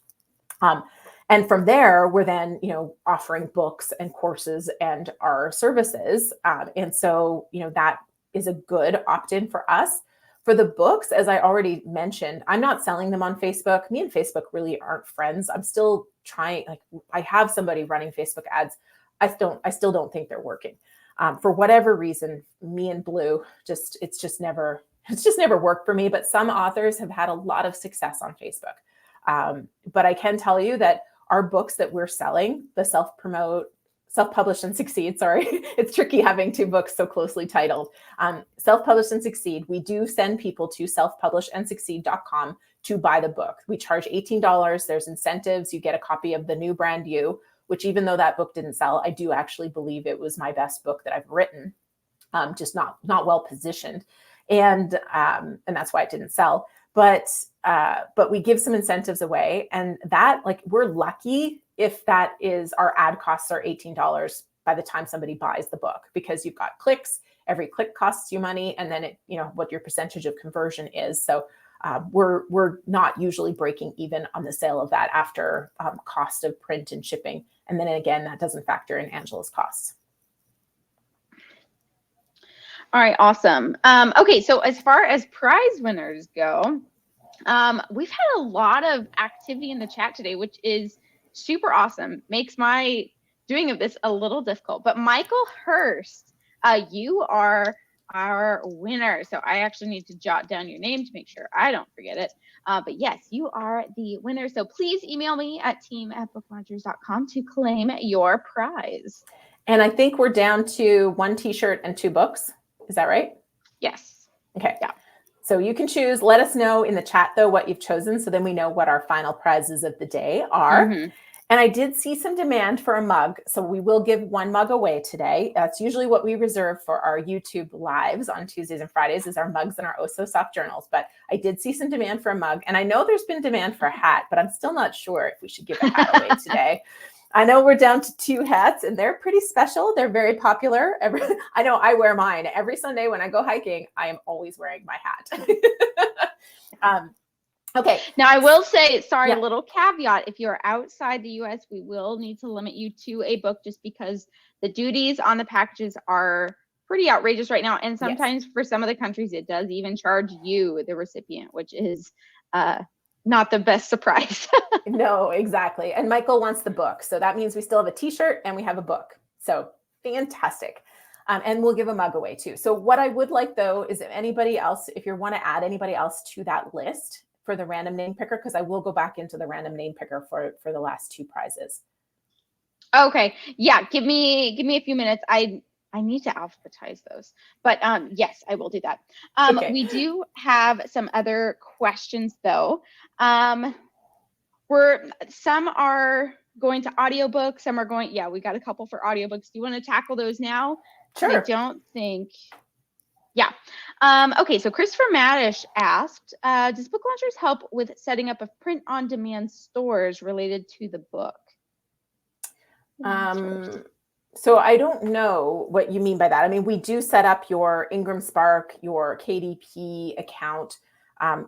And from there, we're then, offering books and courses and our services. And so, that is a good opt-in for us. For the books, as I already mentioned, I'm not selling them on Facebook. Me and Facebook really aren't friends. I'm still trying, I have somebody running Facebook ads. I still don't think they're working. For whatever reason, me and Blue, it's just never worked for me. But some authors have had a lot of success on Facebook. But I can tell you that our books that we're selling, the Self-Publish and Succeed, sorry, it's tricky having 2 books so closely titled. Self-Publish and Succeed, we do send people to selfpublishandsucceed.com to buy the book. We charge $18. There's incentives. You get a copy of The New Brand You, which even though that book didn't sell, I do actually believe it was my best book that I've written, just not well positioned. And that's why it didn't sell. But we give some incentives away, and that, we're lucky if that is, our ad costs are $18 by the time somebody buys the book, because you've got clicks, every click costs you money, and then it, what your percentage of conversion is. So we're not usually breaking even on the sale of that after cost of print and shipping. And then again, that doesn't factor in Angela's costs. All right, awesome. Okay, so as far as prize winners go, we've had a lot of activity in the chat today, which is super awesome. Makes my doing of this a little difficult. But Michael Hurst, you are our winner. So I actually need to jot down your name to make sure I don't forget it. But yes, you are the winner. So please email me at team@booklaunchers.com to claim your prize. And I think we're down to 1 t-shirt and 2 books. Is that right? Yes. Okay. Yeah. So you can choose. Let us know in the chat, though, what you've chosen, so then we know what our final prizes of the day are. Mm-hmm. And I did see some demand for a mug, so we will give 1 mug away today. That's usually what we reserve for our YouTube lives on Tuesdays and Fridays, is our mugs and our Oh So Soft journals. But I did see some demand for a mug, and I know there's been demand for a hat, but I'm still not sure if we should give a hat away today. I know we're down to 2 hats, and they're pretty special. They're very popular. I know I wear mine every Sunday when I go hiking. I am always wearing my hat. Okay. Now I will say, sorry, Yeah. a little caveat. If you're outside the US, we will need to limit you to a book, just because the duties on the packages are pretty outrageous right now. And sometimes for some of the countries, it does even charge you, the recipient, which is not the best surprise. No, exactly. And Michael wants the book. So that means we still have a t-shirt and we have a book. So fantastic. And we'll give a mug away too. So what I would like, though, is if anybody else, if you want to add anybody else to that list for the random name picker, because I will go back into the random name picker for the last 2 prizes. Okay. Yeah. Give me a few minutes. I need to alphabetize those, but yes, I will do that. Okay. We do have some other questions though. Some are going to audiobooks, some are going, yeah, we got a couple for audiobooks. Do you want to tackle those now? Sure. I don't think, yeah. Okay, so Christopher Madish asked, does Book Launchers help with setting up of print-on-demand stores related to the book? So I don't know what you mean by that. I mean, we do set up your Ingram Spark, your KDP account.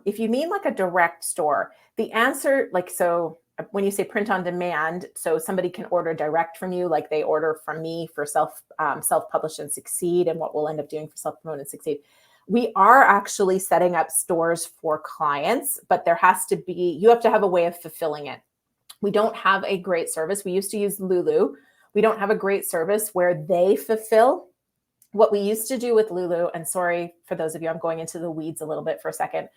If you mean like a direct store, the answer, like, so when you say print on demand, so somebody can order direct from you, like they order from me for self-publish and succeed, and what we'll end up doing for self-promote and succeed. We are actually setting up stores for clients, but you have to have a way of fulfilling it. We don't have a great service. We used to use Lulu. We don't have a great service where they fulfill. What we used to do with Lulu, and sorry for those of you, I'm going into the weeds a little bit for a second.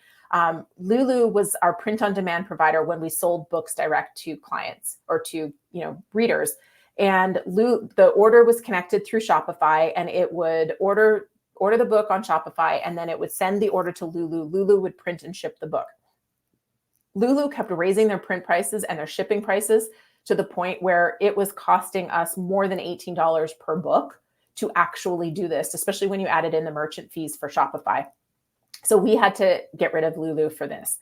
Lulu was our print-on-demand provider when we sold books direct to clients or to readers. And the order was connected through Shopify, and it would order the book on Shopify, and then it would send the order to Lulu. Lulu would print and ship the book. Lulu kept raising their print prices and their shipping prices to the point where it was costing us more than $18 per book to actually do this, especially when you added in the merchant fees for Shopify. So we had to get rid of Lulu for this.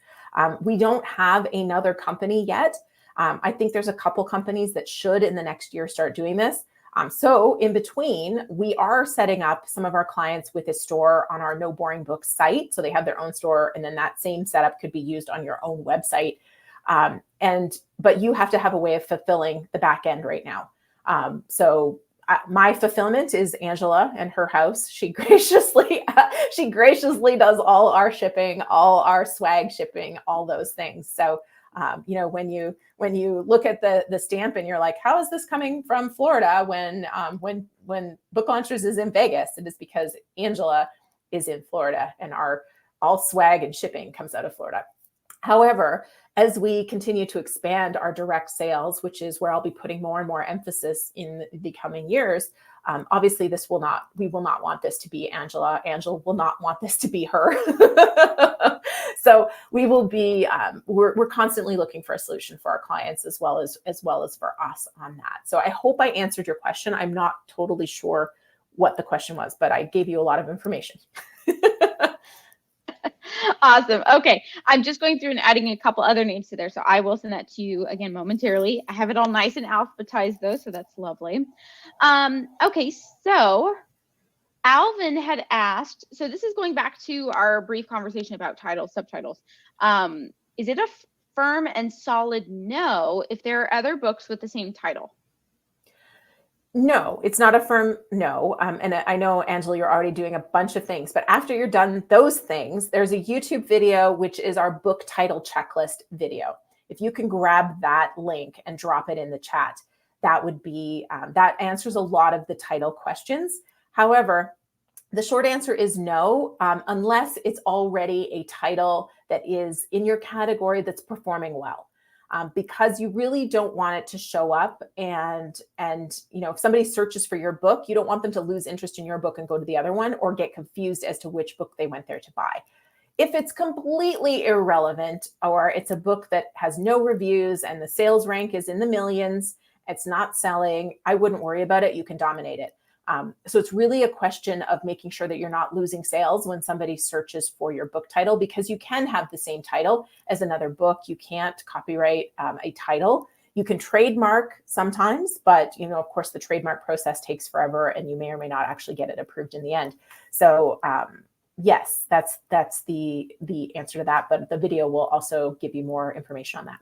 We don't have another company yet. I think there's a couple companies that should in the next year start doing this. So in between, we are setting up some of our clients with a store on our No Boring Books site. So they have their own store, and then that same setup could be used on your own website. But you have to have a way of fulfilling the back end right now. My fulfillment is Angela and her house. She graciously does all our shipping, all our swag shipping, all those things. So when you look at the stamp and you're like, how is this coming from Florida when Book Launchers is in Vegas? It is because Angela is in Florida, and all swag and shipping comes out of Florida. However, as we continue to expand our direct sales, which is where I'll be putting more and more emphasis in the coming years, obviously we will not want this to be Angela. Angela will not want this to be her. So we will be, we're constantly looking for a solution for our clients as well as for us on that. So I hope I answered your question. I'm not totally sure what the question was, but I gave you a lot of information. Awesome. Okay. I'm just going through and adding a couple other names to there. So I will send that to you again momentarily. I have it all nice and alphabetized though, so that's lovely. Okay. So Alvin had asked, so this is going back to our brief conversation about titles, subtitles. Is it a firm and solid no if there are other books with the same title? No, it's not a firm no. And I know, Angela, you're already doing a bunch of things, but after you're done those things, there's a YouTube video, which is our book title checklist video. If you can grab that link and drop it in the chat, that would be, that answers a lot of the title questions. However, The short answer is no, unless it's already a title that is in your category that's performing well. Because you really don't want it to show up, and if somebody searches for your book, you don't want them to lose interest in your book and go to the other one, or get confused as to which book they went there to buy. If it's completely irrelevant, or it's a book that has no reviews and the sales rank is in the millions, it's not selling, I wouldn't worry about it. You can dominate it. So it's really a question of making sure that you're not losing sales when somebody searches for your book title, because you can have the same title as another book. You can't copyright a title. You can trademark sometimes, but of course, the trademark process takes forever, and you may or may not actually get it approved in the end. So yes, that's the answer to that. But the video will also give you more information on that.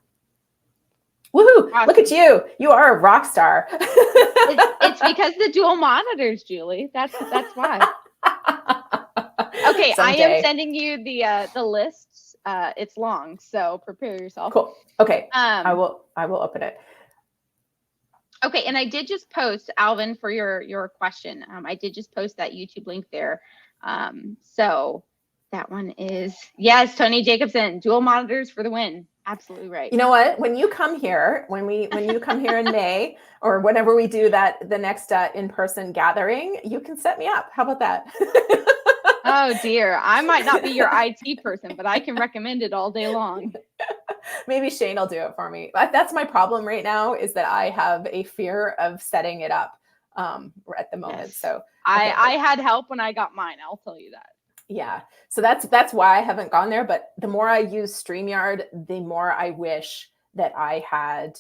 Woohoo! Awesome. Look at you. You are a rock star. It's because the dual monitors, Julie. That's why. Okay, someday. I am sending you the lists. It's long, so prepare yourself. Cool. Okay. I will open it. Okay, and I did just post, Alvin, for your question. I did just post that YouTube link there. So that one is, yes, Tony Jacobson, dual monitors for the win. Absolutely right. You know what? When you come here, when you come here in May, or whenever we do the next in-person gathering, you can set me up. How about that? Oh dear, I might not be your IT person, but I can recommend it all day long. Maybe Shane will do it for me. That's my problem right now, is that I have a fear of setting it up at the moment. Yes. So okay. I had help when I got mine. I'll tell you that. Yeah. So that's why I haven't gone there. But the more I use StreamYard, the more I wish that I had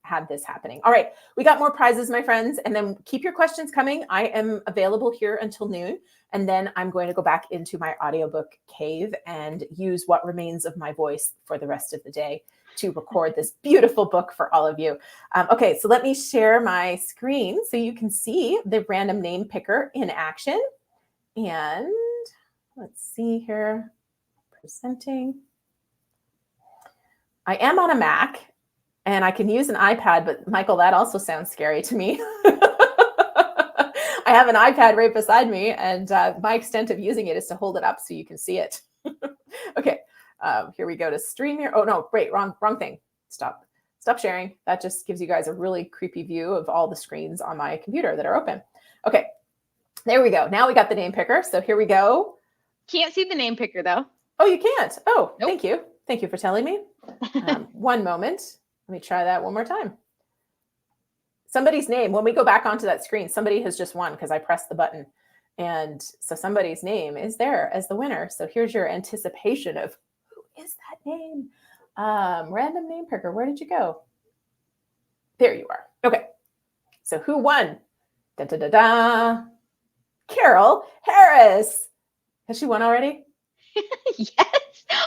had this happening. All right. We got more prizes, my friends. And then keep your questions coming. I am available here until noon. And then I'm going to go back into my audiobook cave and use what remains of my voice for the rest of the day to record this beautiful book for all of you. Okay. So let me share my screen so you can see the random name picker in action. And let's see here, presenting. I am on a Mac and I can use an iPad, but Michael, that also sounds scary to me. I have an iPad right beside me, and my extent of using it is to hold it up so you can see it. Okay, here we go to StreamYard. Oh no, wait, wrong thing. Stop sharing. That just gives you guys a really creepy view of all the screens on my computer that are open. Okay, there we go. Now we got the name picker. So here we go. Can't see the name picker though. Oh, you can't. Oh, nope. Thank you. Thank you for telling me. One moment. Let me try that one more time. Somebody's name, when we go back onto that screen, somebody has just won because I pressed the button. And so somebody's name is there as the winner. So here's your anticipation of who is that name? Random name picker. Where did you go? There you are. Okay. So who won? Da, da, da, da. Carol Harris. Has she won already? Yes.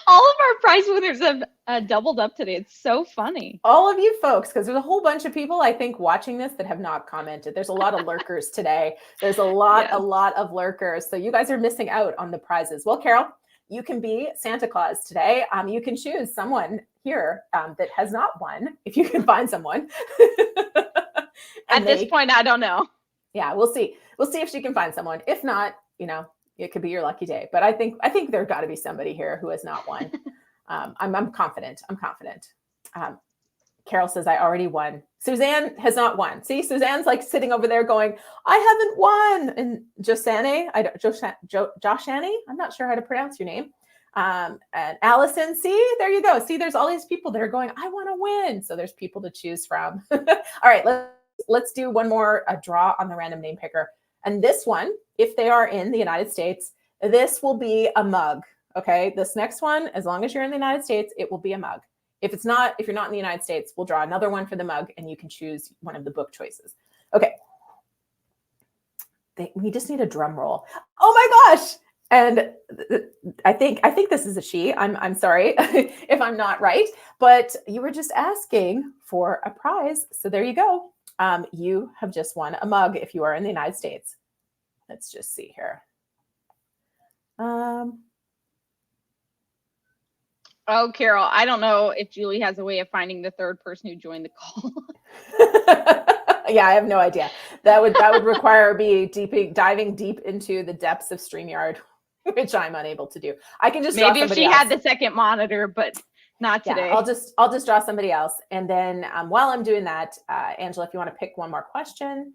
All of our prize winners have doubled up today. It's so funny. All of you folks, because there's a whole bunch of people, I think, watching this that have not commented. There's a lot of lurkers today. There's a lot of lurkers. So you guys are missing out on the prizes. Well, Carol, you can be Santa Claus today. You can choose someone here that has not won, if you can find someone. At this point, I don't know. Yeah, we'll see. We'll see if she can find someone. If not, it could be your lucky day. But I think there got to be somebody here who has not won. I'm confident. Carol says, I already won. Suzanne has not won. See, Suzanne's like sitting over there going, I haven't won. And Joshane, I'm not sure how to pronounce your name. And Allison, see, there you go. See, there's all these people that are going, I want to win. So there's people to choose from. All right, let's do one more draw on the random name picker. And this one, if they are in the United States, this will be a mug. Okay, this next one, as long as you're in the United States, it will be a mug. If you're not in the United States, we'll draw another one for the mug and you can choose one of the book choices. Okay. We just need a drum roll. Oh my gosh. And I think this is a she. I'm sorry if I'm not right, but you were just asking for a prize. So there you go. You have just won a mug if you are in the United States. Let's just see here. Oh, Carol, I don't know if Julie has a way of finding the third person who joined the call. Yeah, I have no idea. That would require me diving deep into the depths of StreamYard, which I'm unable to do. I can just draw Maybe if somebody she else. had the second monitor, but not Yeah, today. I'll just draw somebody else. And then while I'm doing that, Angela, if you want to pick one more question.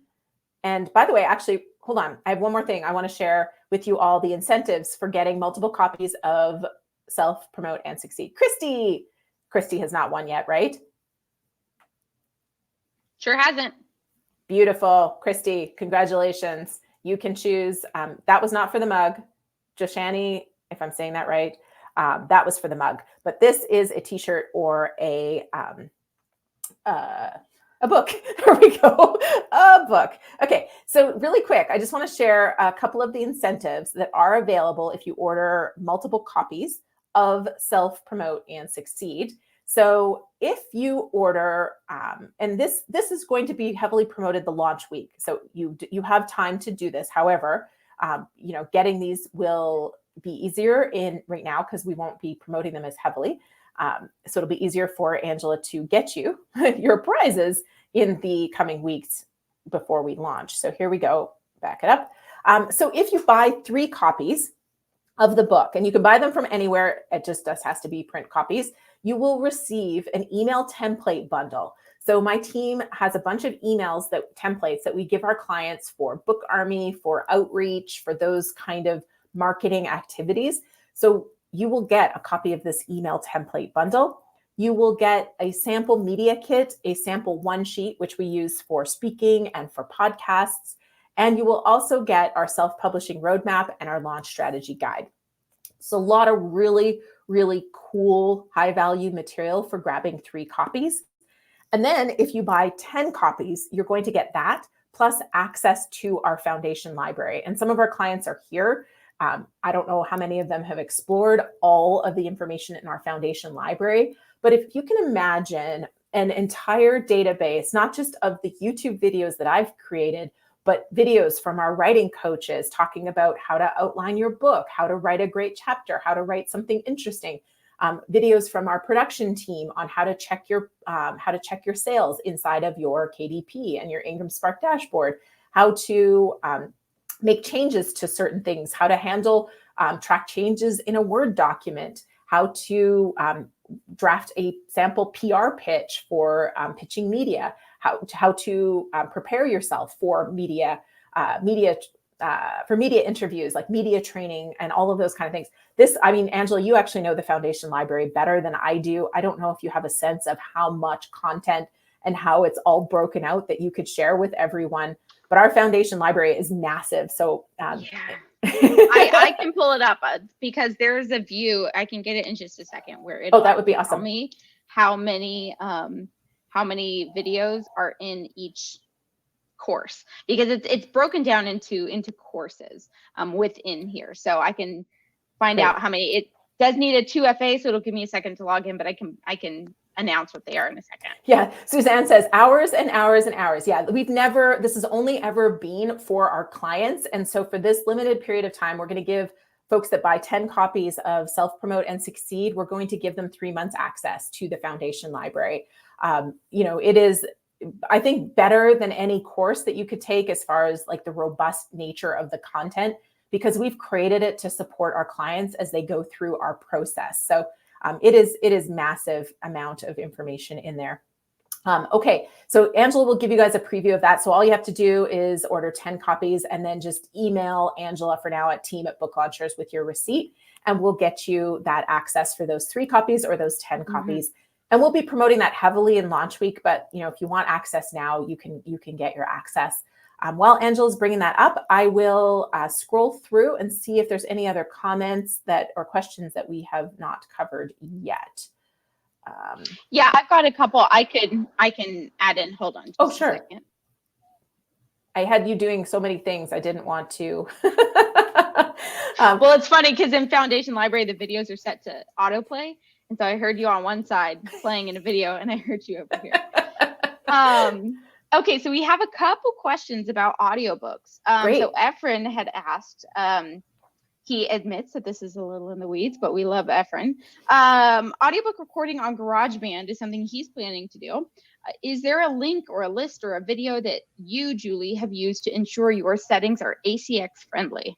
And by the way, actually, hold on. I have one more thing. I want to share with you all the incentives for getting multiple copies of Self, Promote, and Succeed. Christy has not won yet, right? Sure hasn't. Beautiful. Christy, congratulations. You can choose. That was not for the mug. Joshani, if I'm saying that right, that was for the mug. But this is a t-shirt or a book. There we go. A book. Okay. So really quick, I just want to share a couple of the incentives that are available if you order multiple copies of Self, Promote, and Succeed. So if you order, and this is going to be heavily promoted the launch week. So you have time to do this. However, getting these will be easier in right now because we won't be promoting them as heavily. So it'll be easier for Angela to get you your prizes in the coming weeks before we launch. So here we go. Back it up. So if you buy 3 copies of the book, and you can buy them from anywhere, it just has to be print copies, you will receive an email template bundle. So my team has a bunch of templates that we give our clients for Book Army, for outreach, for those kind of marketing activities. So you will get a copy of this email template bundle. You will get a sample media kit, a sample one sheet, which we use for speaking and for podcasts. And you will also get our self-publishing roadmap and our launch strategy guide. So a lot of really, really cool, high-value material for grabbing 3 copies. And then if you buy 10 copies, you're going to get that plus access to our foundation library. And some of our clients are here. I don't know how many of them have explored all of the information in our foundation library, but if you can imagine an entire database, not just of the YouTube videos that I've created, but videos from our writing coaches talking about how to outline your book, how to write a great chapter, how to write something interesting, videos from our production team on how to check your sales inside of your KDP and your Ingram Spark dashboard, how to make changes to certain things, how to handle track changes in a Word document, how to draft a sample PR pitch for pitching media, how to prepare yourself for media interviews, like media training and all of those kind of things. Angela, you actually know the foundation library better than I do. I don't know if you have a sense of how much content and how it's all broken out that you could share with everyone. But our foundation library is massive. So I can pull it up because there's a view. I can get it in just a second where it. That would be awesome. Tell me how many videos are in each course, because it's broken down into courses within here. So I can find out how many. It does need a 2FA, so it'll give me a second to log in, but I can announce what they are in a second. Yeah, Suzanne says hours and hours and hours. Yeah, this has only ever been for our clients. And so for this limited period of time, we're going to give folks that buy 10 copies of Self, Promote, and Succeed, we're going to give them 3 months access to the foundation library. It is, I think, better than any course that you could take as far as like the robust nature of the content, because we've created it to support our clients as they go through our process. So it is massive amount of information in there. Okay, so Angela will give you guys a preview of that. So all you have to do is order 10 copies and then just email Angela for now at team@booklaunchers with your receipt, and we'll get you that access for those 3 copies or those 10 copies. And we'll be promoting that heavily in launch week, but if you want access now, you can get your access. While Angela's bringing that up, I will scroll through and see if there's any other comments or questions that we have not covered yet. Yeah, I've got a couple I can add in. Hold on. Oh, sure. A second. I had you doing so many things. I didn't want to. Well, it's funny because in Foundation Library, the videos are set to autoplay. And so I heard you on one side playing in a video, and I heard you over here. Okay, so we have a couple questions about audiobooks. So Efren had asked, He admits that this is a little in the weeds, but we love Efren. Audiobook recording on GarageBand is something he's planning to do. Is there a link or a list or a video that you, Julie, have used to ensure your settings are ACX friendly?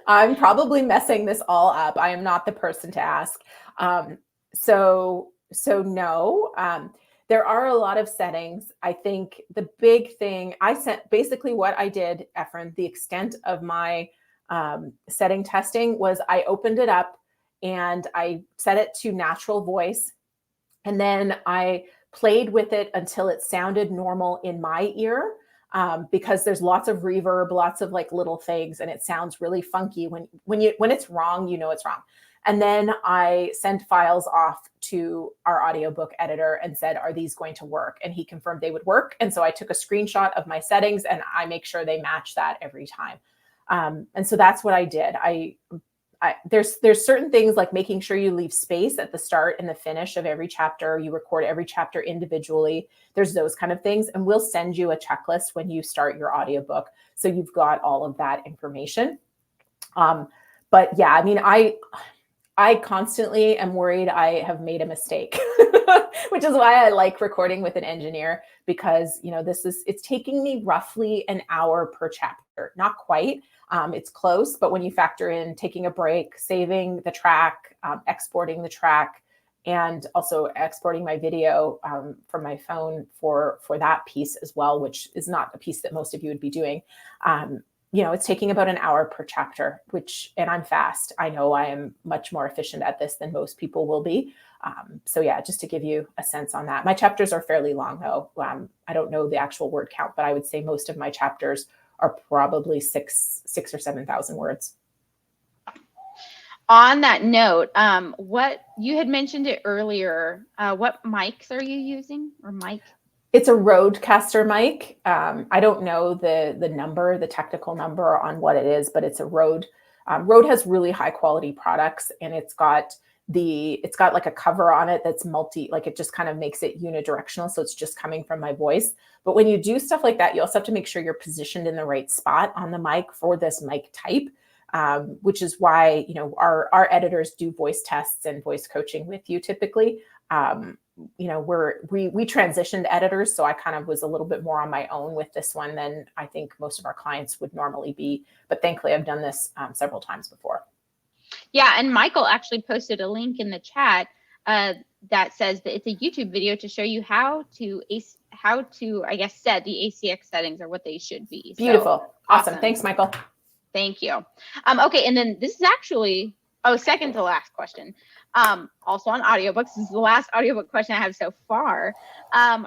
I'm probably messing this all up. I am not the person to ask. So no. There are a lot of settings. I think the big thing basically what I did, Efren, the extent of my setting testing was I opened it up and I set it to natural voice. And then I played with it until it sounded normal in my ear, because there's lots of reverb, lots of like little things, and it sounds really funky when it's wrong, it's wrong. And then I sent files off to our audiobook editor and said, are these going to work? And he confirmed they would work. And so I took a screenshot of my settings and I make sure they match that every time. And so that's what I did. There's certain things like making sure you leave space at the start and the finish of every chapter. You record every chapter individually. There's those kind of things. And we'll send you a checklist when you start your audiobook. So you've got all of that information. But yeah, I mean, I constantly am worried I have made a mistake, which is why I like recording with an engineer, because, it's taking me roughly an hour per chapter, not quite. It's close, but when you factor in taking a break, saving the track, exporting the track, and also exporting my video from my phone for that piece as well, which is not a piece that most of you would be doing. It's taking about an hour per chapter, and I'm fast. I know I am much more efficient at this than most people will be. So yeah, just to give you a sense on that. My chapters are fairly long though. I don't know the actual word count, but I would say most of my chapters are probably 6,000 or 7,000 words. On that note, what you had mentioned it earlier, what mics are you using, or mic? It's a Rodecaster mic. I don't know the technical number on what it is, but it's a Rode. Rode has really high quality products, and it's got like a cover on it that's it just kind of makes it unidirectional. So it's just coming from my voice. But when you do stuff like that, you also have to make sure you're positioned in the right spot on the mic for this mic type, which is why, our editors do voice tests and voice coaching with you typically. We transitioned editors, so I kind of was a little bit more on my own with this one than I think most of our clients would normally be. But thankfully, I've done this several times before. Yeah, and Michael actually posted a link in the chat that says that it's a YouTube video to show you how to I guess set the ACX settings, or what they should be. Beautiful, so, awesome. Thanks, Michael. Thank you. Okay, and then this is actually second to last question. Also on audiobooks. This is the last audiobook question I have so far.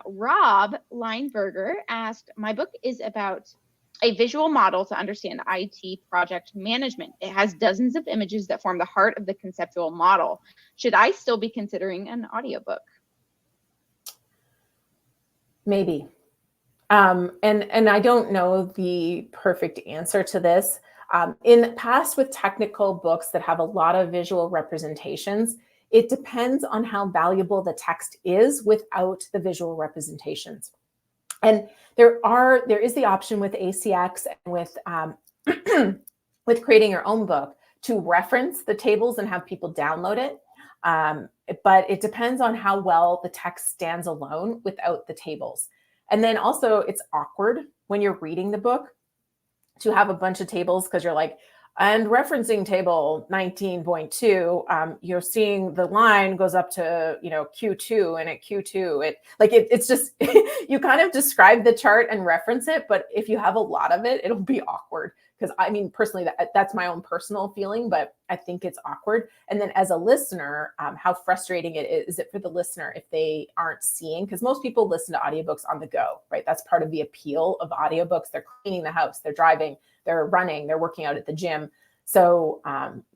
Rob Lineberger asked, my book is about a visual model to understand IT project management. It has dozens of images that form the heart of the conceptual model. Should I still be considering an audiobook? Maybe. And I don't know the perfect answer to this. In the past, with technical books that have a lot of visual representations, it depends on how valuable the text is without the visual representations. And there is the option with ACX and with with creating your own book to reference the tables and have people download it. But it depends on how well the text stands alone without the tables. And then also it's awkward when you're reading the book to have a bunch of tables, because you're like, and referencing table 19.2, you're seeing the line goes up to, Q2, and at Q2, it's just, you kind of describe the chart and reference it. But if you have a lot of it, it'll be awkward. Because I mean, personally, that's my own personal feeling, but I think it's awkward. And then as a listener, how frustrating is it for the listener if they aren't seeing? Because most people listen to audiobooks on the go, right? That's part of the appeal of audiobooks. They're cleaning the house, they're driving, they're running, they're working out at the gym. So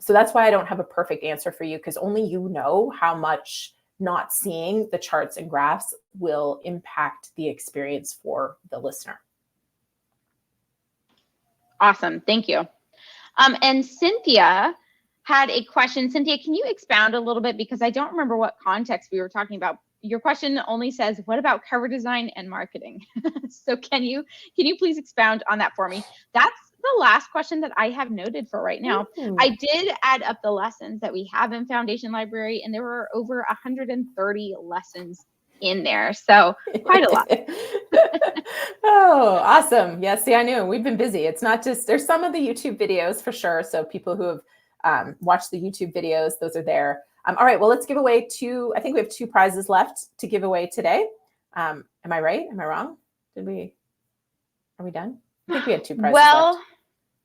that's why I don't have a perfect answer for you, because only you know how much not seeing the charts and graphs will impact the experience for the listener. Awesome. Thank you. And Cynthia had a question. Cynthia, can you expound a little bit? Because I don't remember what context we were talking about. Your question only says, what about cover design and marketing? So can you please expound on that for me? That's the last question that I have noted for right now. I did add up the lessons that we have in Foundation Library, and there were over 130 lessons in there. So quite a lot. Oh, awesome. Yeah, see, I knew we've been busy. It's not just, there's some of the YouTube videos for sure. So people who have watched the YouTube videos, those are there. All right, well, let's give away I think we have 2 prizes left to give away today. Am I right? Am I wrong? Are we done? I think we had 2 prizes left.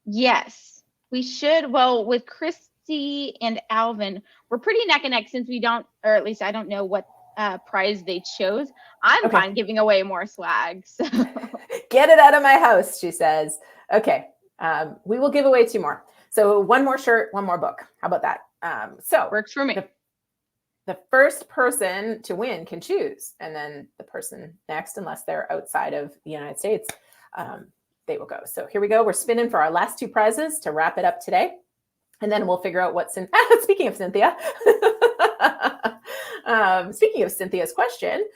Yes, we should. Well, with Christy and Alvin, we're pretty neck and neck since we don't, or at least I don't know what prize they chose. I'm fine giving away more swag. So. Get it out of my house, she says. Okay, we will give away 2 more. So 1 more shirt, 1 more book. How about that? So works for me. The first person to win can choose, and then the person next, unless they're outside of the United States, they will go. So here we go. We're spinning for our last 2 prizes to wrap it up today. And then we'll figure out what's in. Speaking of Cynthia, speaking of Cynthia's question,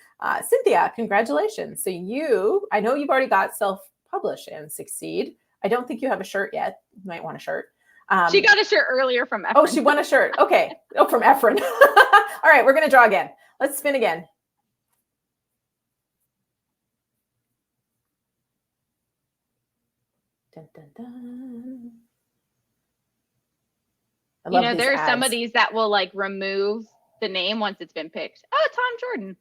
Cynthia, congratulations. So I know you've already got Self-Publish and Succeed. I don't think you have a shirt yet. You might want a shirt. She got a shirt earlier from Efren. Oh, she won a shirt. Okay. Oh, from Efren. All right, we're going to draw again. Let's spin again. Dun, dun, dun. There are some of these that will like remove the name once it's been picked. Oh, Tom Jordan.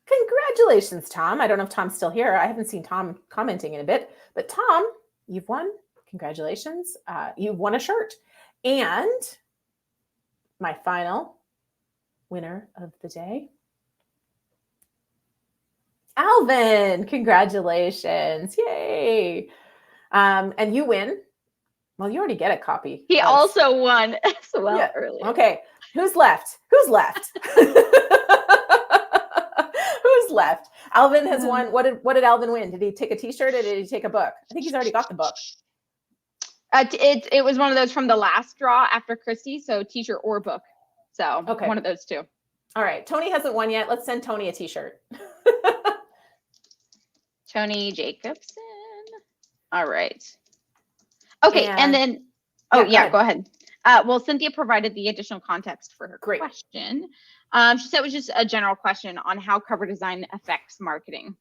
Congratulations, Tom. I don't know if Tom's still here. I haven't seen Tom commenting in a bit, but Tom, you've won. Congratulations. You've won a shirt. And my final winner of the day, Alvin. Congratulations. Yay. And you win. Well, you already get a copy. He also won as well earlier. Okay. Who's left? Who's left? Who's left? Alvin has won. What did Alvin win? Did he take a t-shirt or did he take a book? I think he's already got the book. It was one of those from the last draw after Christy, so t-shirt or book. So one of those 2. All right. Tony hasn't won yet. Let's send Tony a t-shirt. Tony Jacobson. All right. Okay. And then, go ahead. Well, Cynthia provided the additional context for her question. She said it was just a general question on how cover design affects marketing.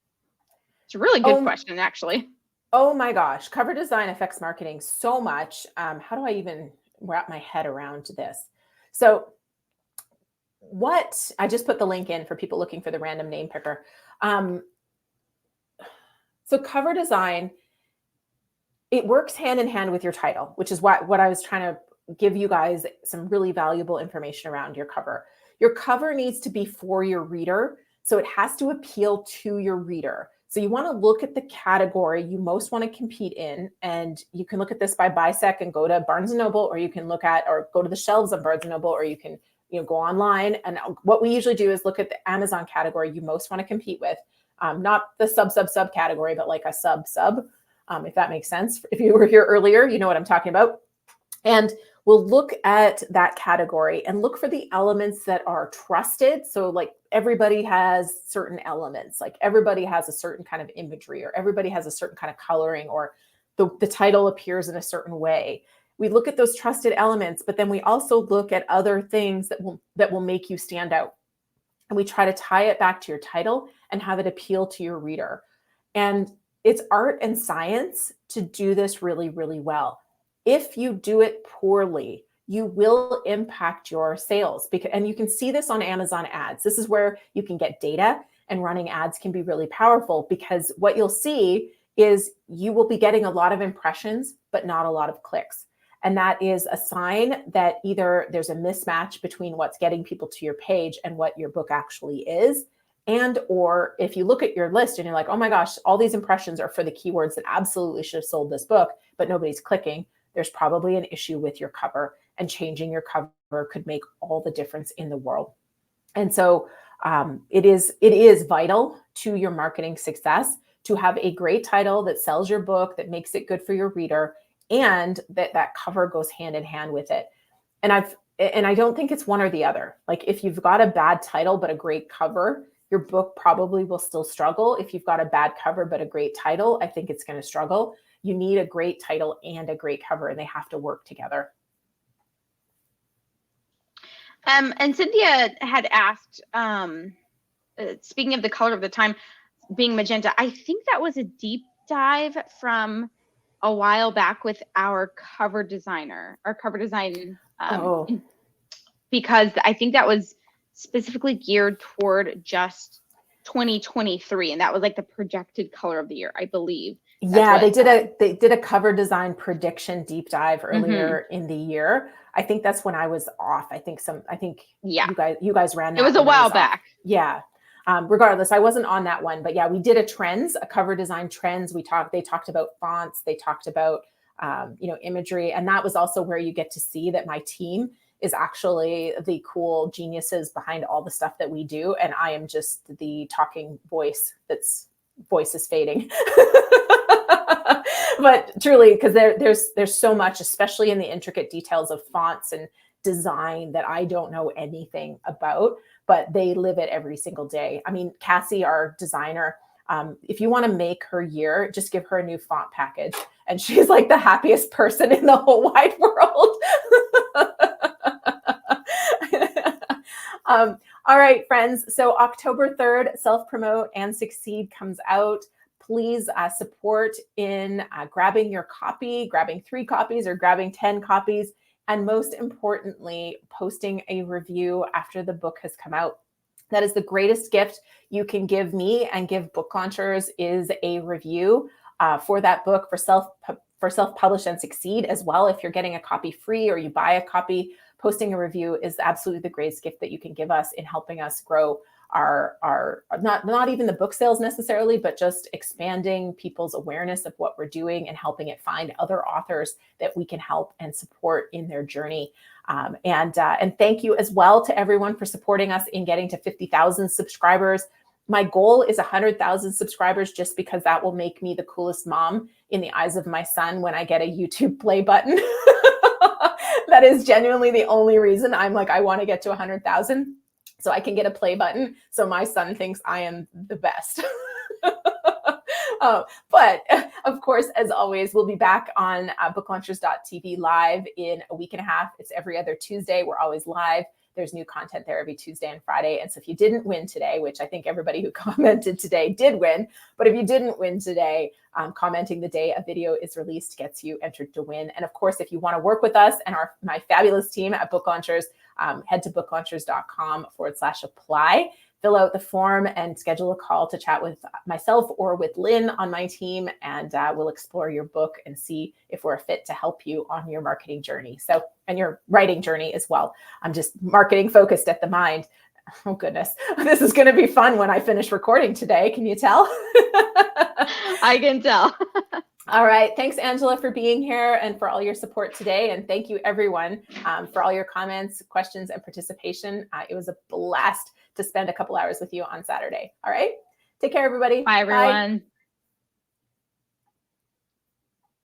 It's a really good question, actually. Oh my gosh. Cover design affects marketing so much. How do I even wrap my head around this? So I just put the link in for people looking for the random name picker. So cover design, it works hand in hand with your title, which is what I was trying to give you guys some really valuable information around your cover. Your cover needs to be for your reader. So it has to appeal to your reader. So you want to look at the category you most want to compete in. And you can look at this by BISEC and go to Barnes & Noble, or you can go to the shelves of Barnes & Noble, or you can go online. And what we usually do is look at the Amazon category you most want to compete with. Not the sub category, but like a sub, if that makes sense. If you were here earlier, you know what I'm talking about. And we'll look at that category and look for the elements that are trusted. So like everybody has certain elements, like everybody has a certain kind of imagery, or everybody has a certain kind of coloring, or the title appears in a certain way. We look at those trusted elements, but then we also look at other things that will make you stand out. And we try to tie it back to your title and have it appeal to your reader. And it's art and science to do this really, really well. If you do it poorly, you will impact your sales. And you can see this on Amazon ads. This is where you can get data, and running ads can be really powerful, because what you'll see is you will be getting a lot of impressions, but not a lot of clicks. And that is a sign that either there's a mismatch between what's getting people to your page and what your book actually is. And, or if you look at your list and you're like, oh my gosh, all these impressions are for the keywords that absolutely should have sold this book, but nobody's clicking, there's probably an issue with your cover, and changing your cover could make all the difference in the world. And so it is vital to your marketing success to have a great title that sells your book, that makes it good for your reader, and that cover goes hand in hand with it. And I don't think it's one or the other. Like if you've got a bad title but a great cover, your book probably will still struggle. If you've got a bad cover but a great title, I think it's going to struggle. you need a great title and a great cover, and they have to work together. And Cynthia had asked, speaking of the color of the time being magenta, I think that was a deep dive from a while back with our cover design, because I think that was specifically geared toward just 2023, and that was like the projected color of the year, I believe. Yeah, they did a cover design prediction deep dive earlier in the year. I think that's when I was off. I think you guys ran that. It was a while back. Yeah. Regardless, I wasn't on that one, but yeah, we did a cover design trends. They talked about fonts, they talked about imagery, and that was also where you get to see that my team is actually the cool geniuses behind all the stuff that we do, and I am just the talking voice voice is fading. But truly, because there's so much, especially in the intricate details of fonts and design, that I don't know anything about, but they live it every single day. I mean, Cassie, our designer, if you want to make her year, just give her a new font package, and she's like the happiest person in the whole wide world. All right, friends. So October 3rd, Self Promote and Succeed comes out. Please support in grabbing your copy, grabbing 3 copies or grabbing 10 copies. And most importantly, posting a review after the book has come out. That is the greatest gift you can give me and give book launchers, is a review for that book, for Self-Publish and Succeed as well. If you're getting a copy free or you buy a copy, posting a review is absolutely the greatest gift that you can give us in helping us grow our not even the book sales necessarily, but just expanding people's awareness of what we're doing and helping it find other authors that we can help and support in their journey. And thank you as well to everyone for supporting us in getting to 50,000 subscribers. My goal is 100,000 subscribers, just because that will make me the coolest mom in the eyes of my son when I get a YouTube play button. That is genuinely the only reason I'm like, I want to get to 100,000. So I can get a play button, so my son thinks I am the best. But of course, as always, we'll be back on booklaunchers.tv live in a week and a half. It's every other Tuesday. We're always live. There's new content there every Tuesday and Friday. And so if you didn't win today, which I think everybody who commented today did win, but if you didn't win today, commenting the day a video is released gets you entered to win. And of course, if you want to work with us and my fabulous team at Book Launchers, head to booklaunchers.com/apply. Fill out the form and schedule a call to chat with myself or with Lynn on my team, and we'll explore your book and see if we're a fit to help you on your marketing journey. So, and your writing journey as well. I'm just marketing focused at the mind. Oh goodness, this is going to be fun when I finish recording today. Can you tell? I can tell. All right. Thanks, Angela, for being here and for all your support today. And thank you, everyone, for all your comments, questions, and participation. It was a blast to spend a couple hours with you on Saturday. All right. Take care, everybody. Bye, everyone. Bye.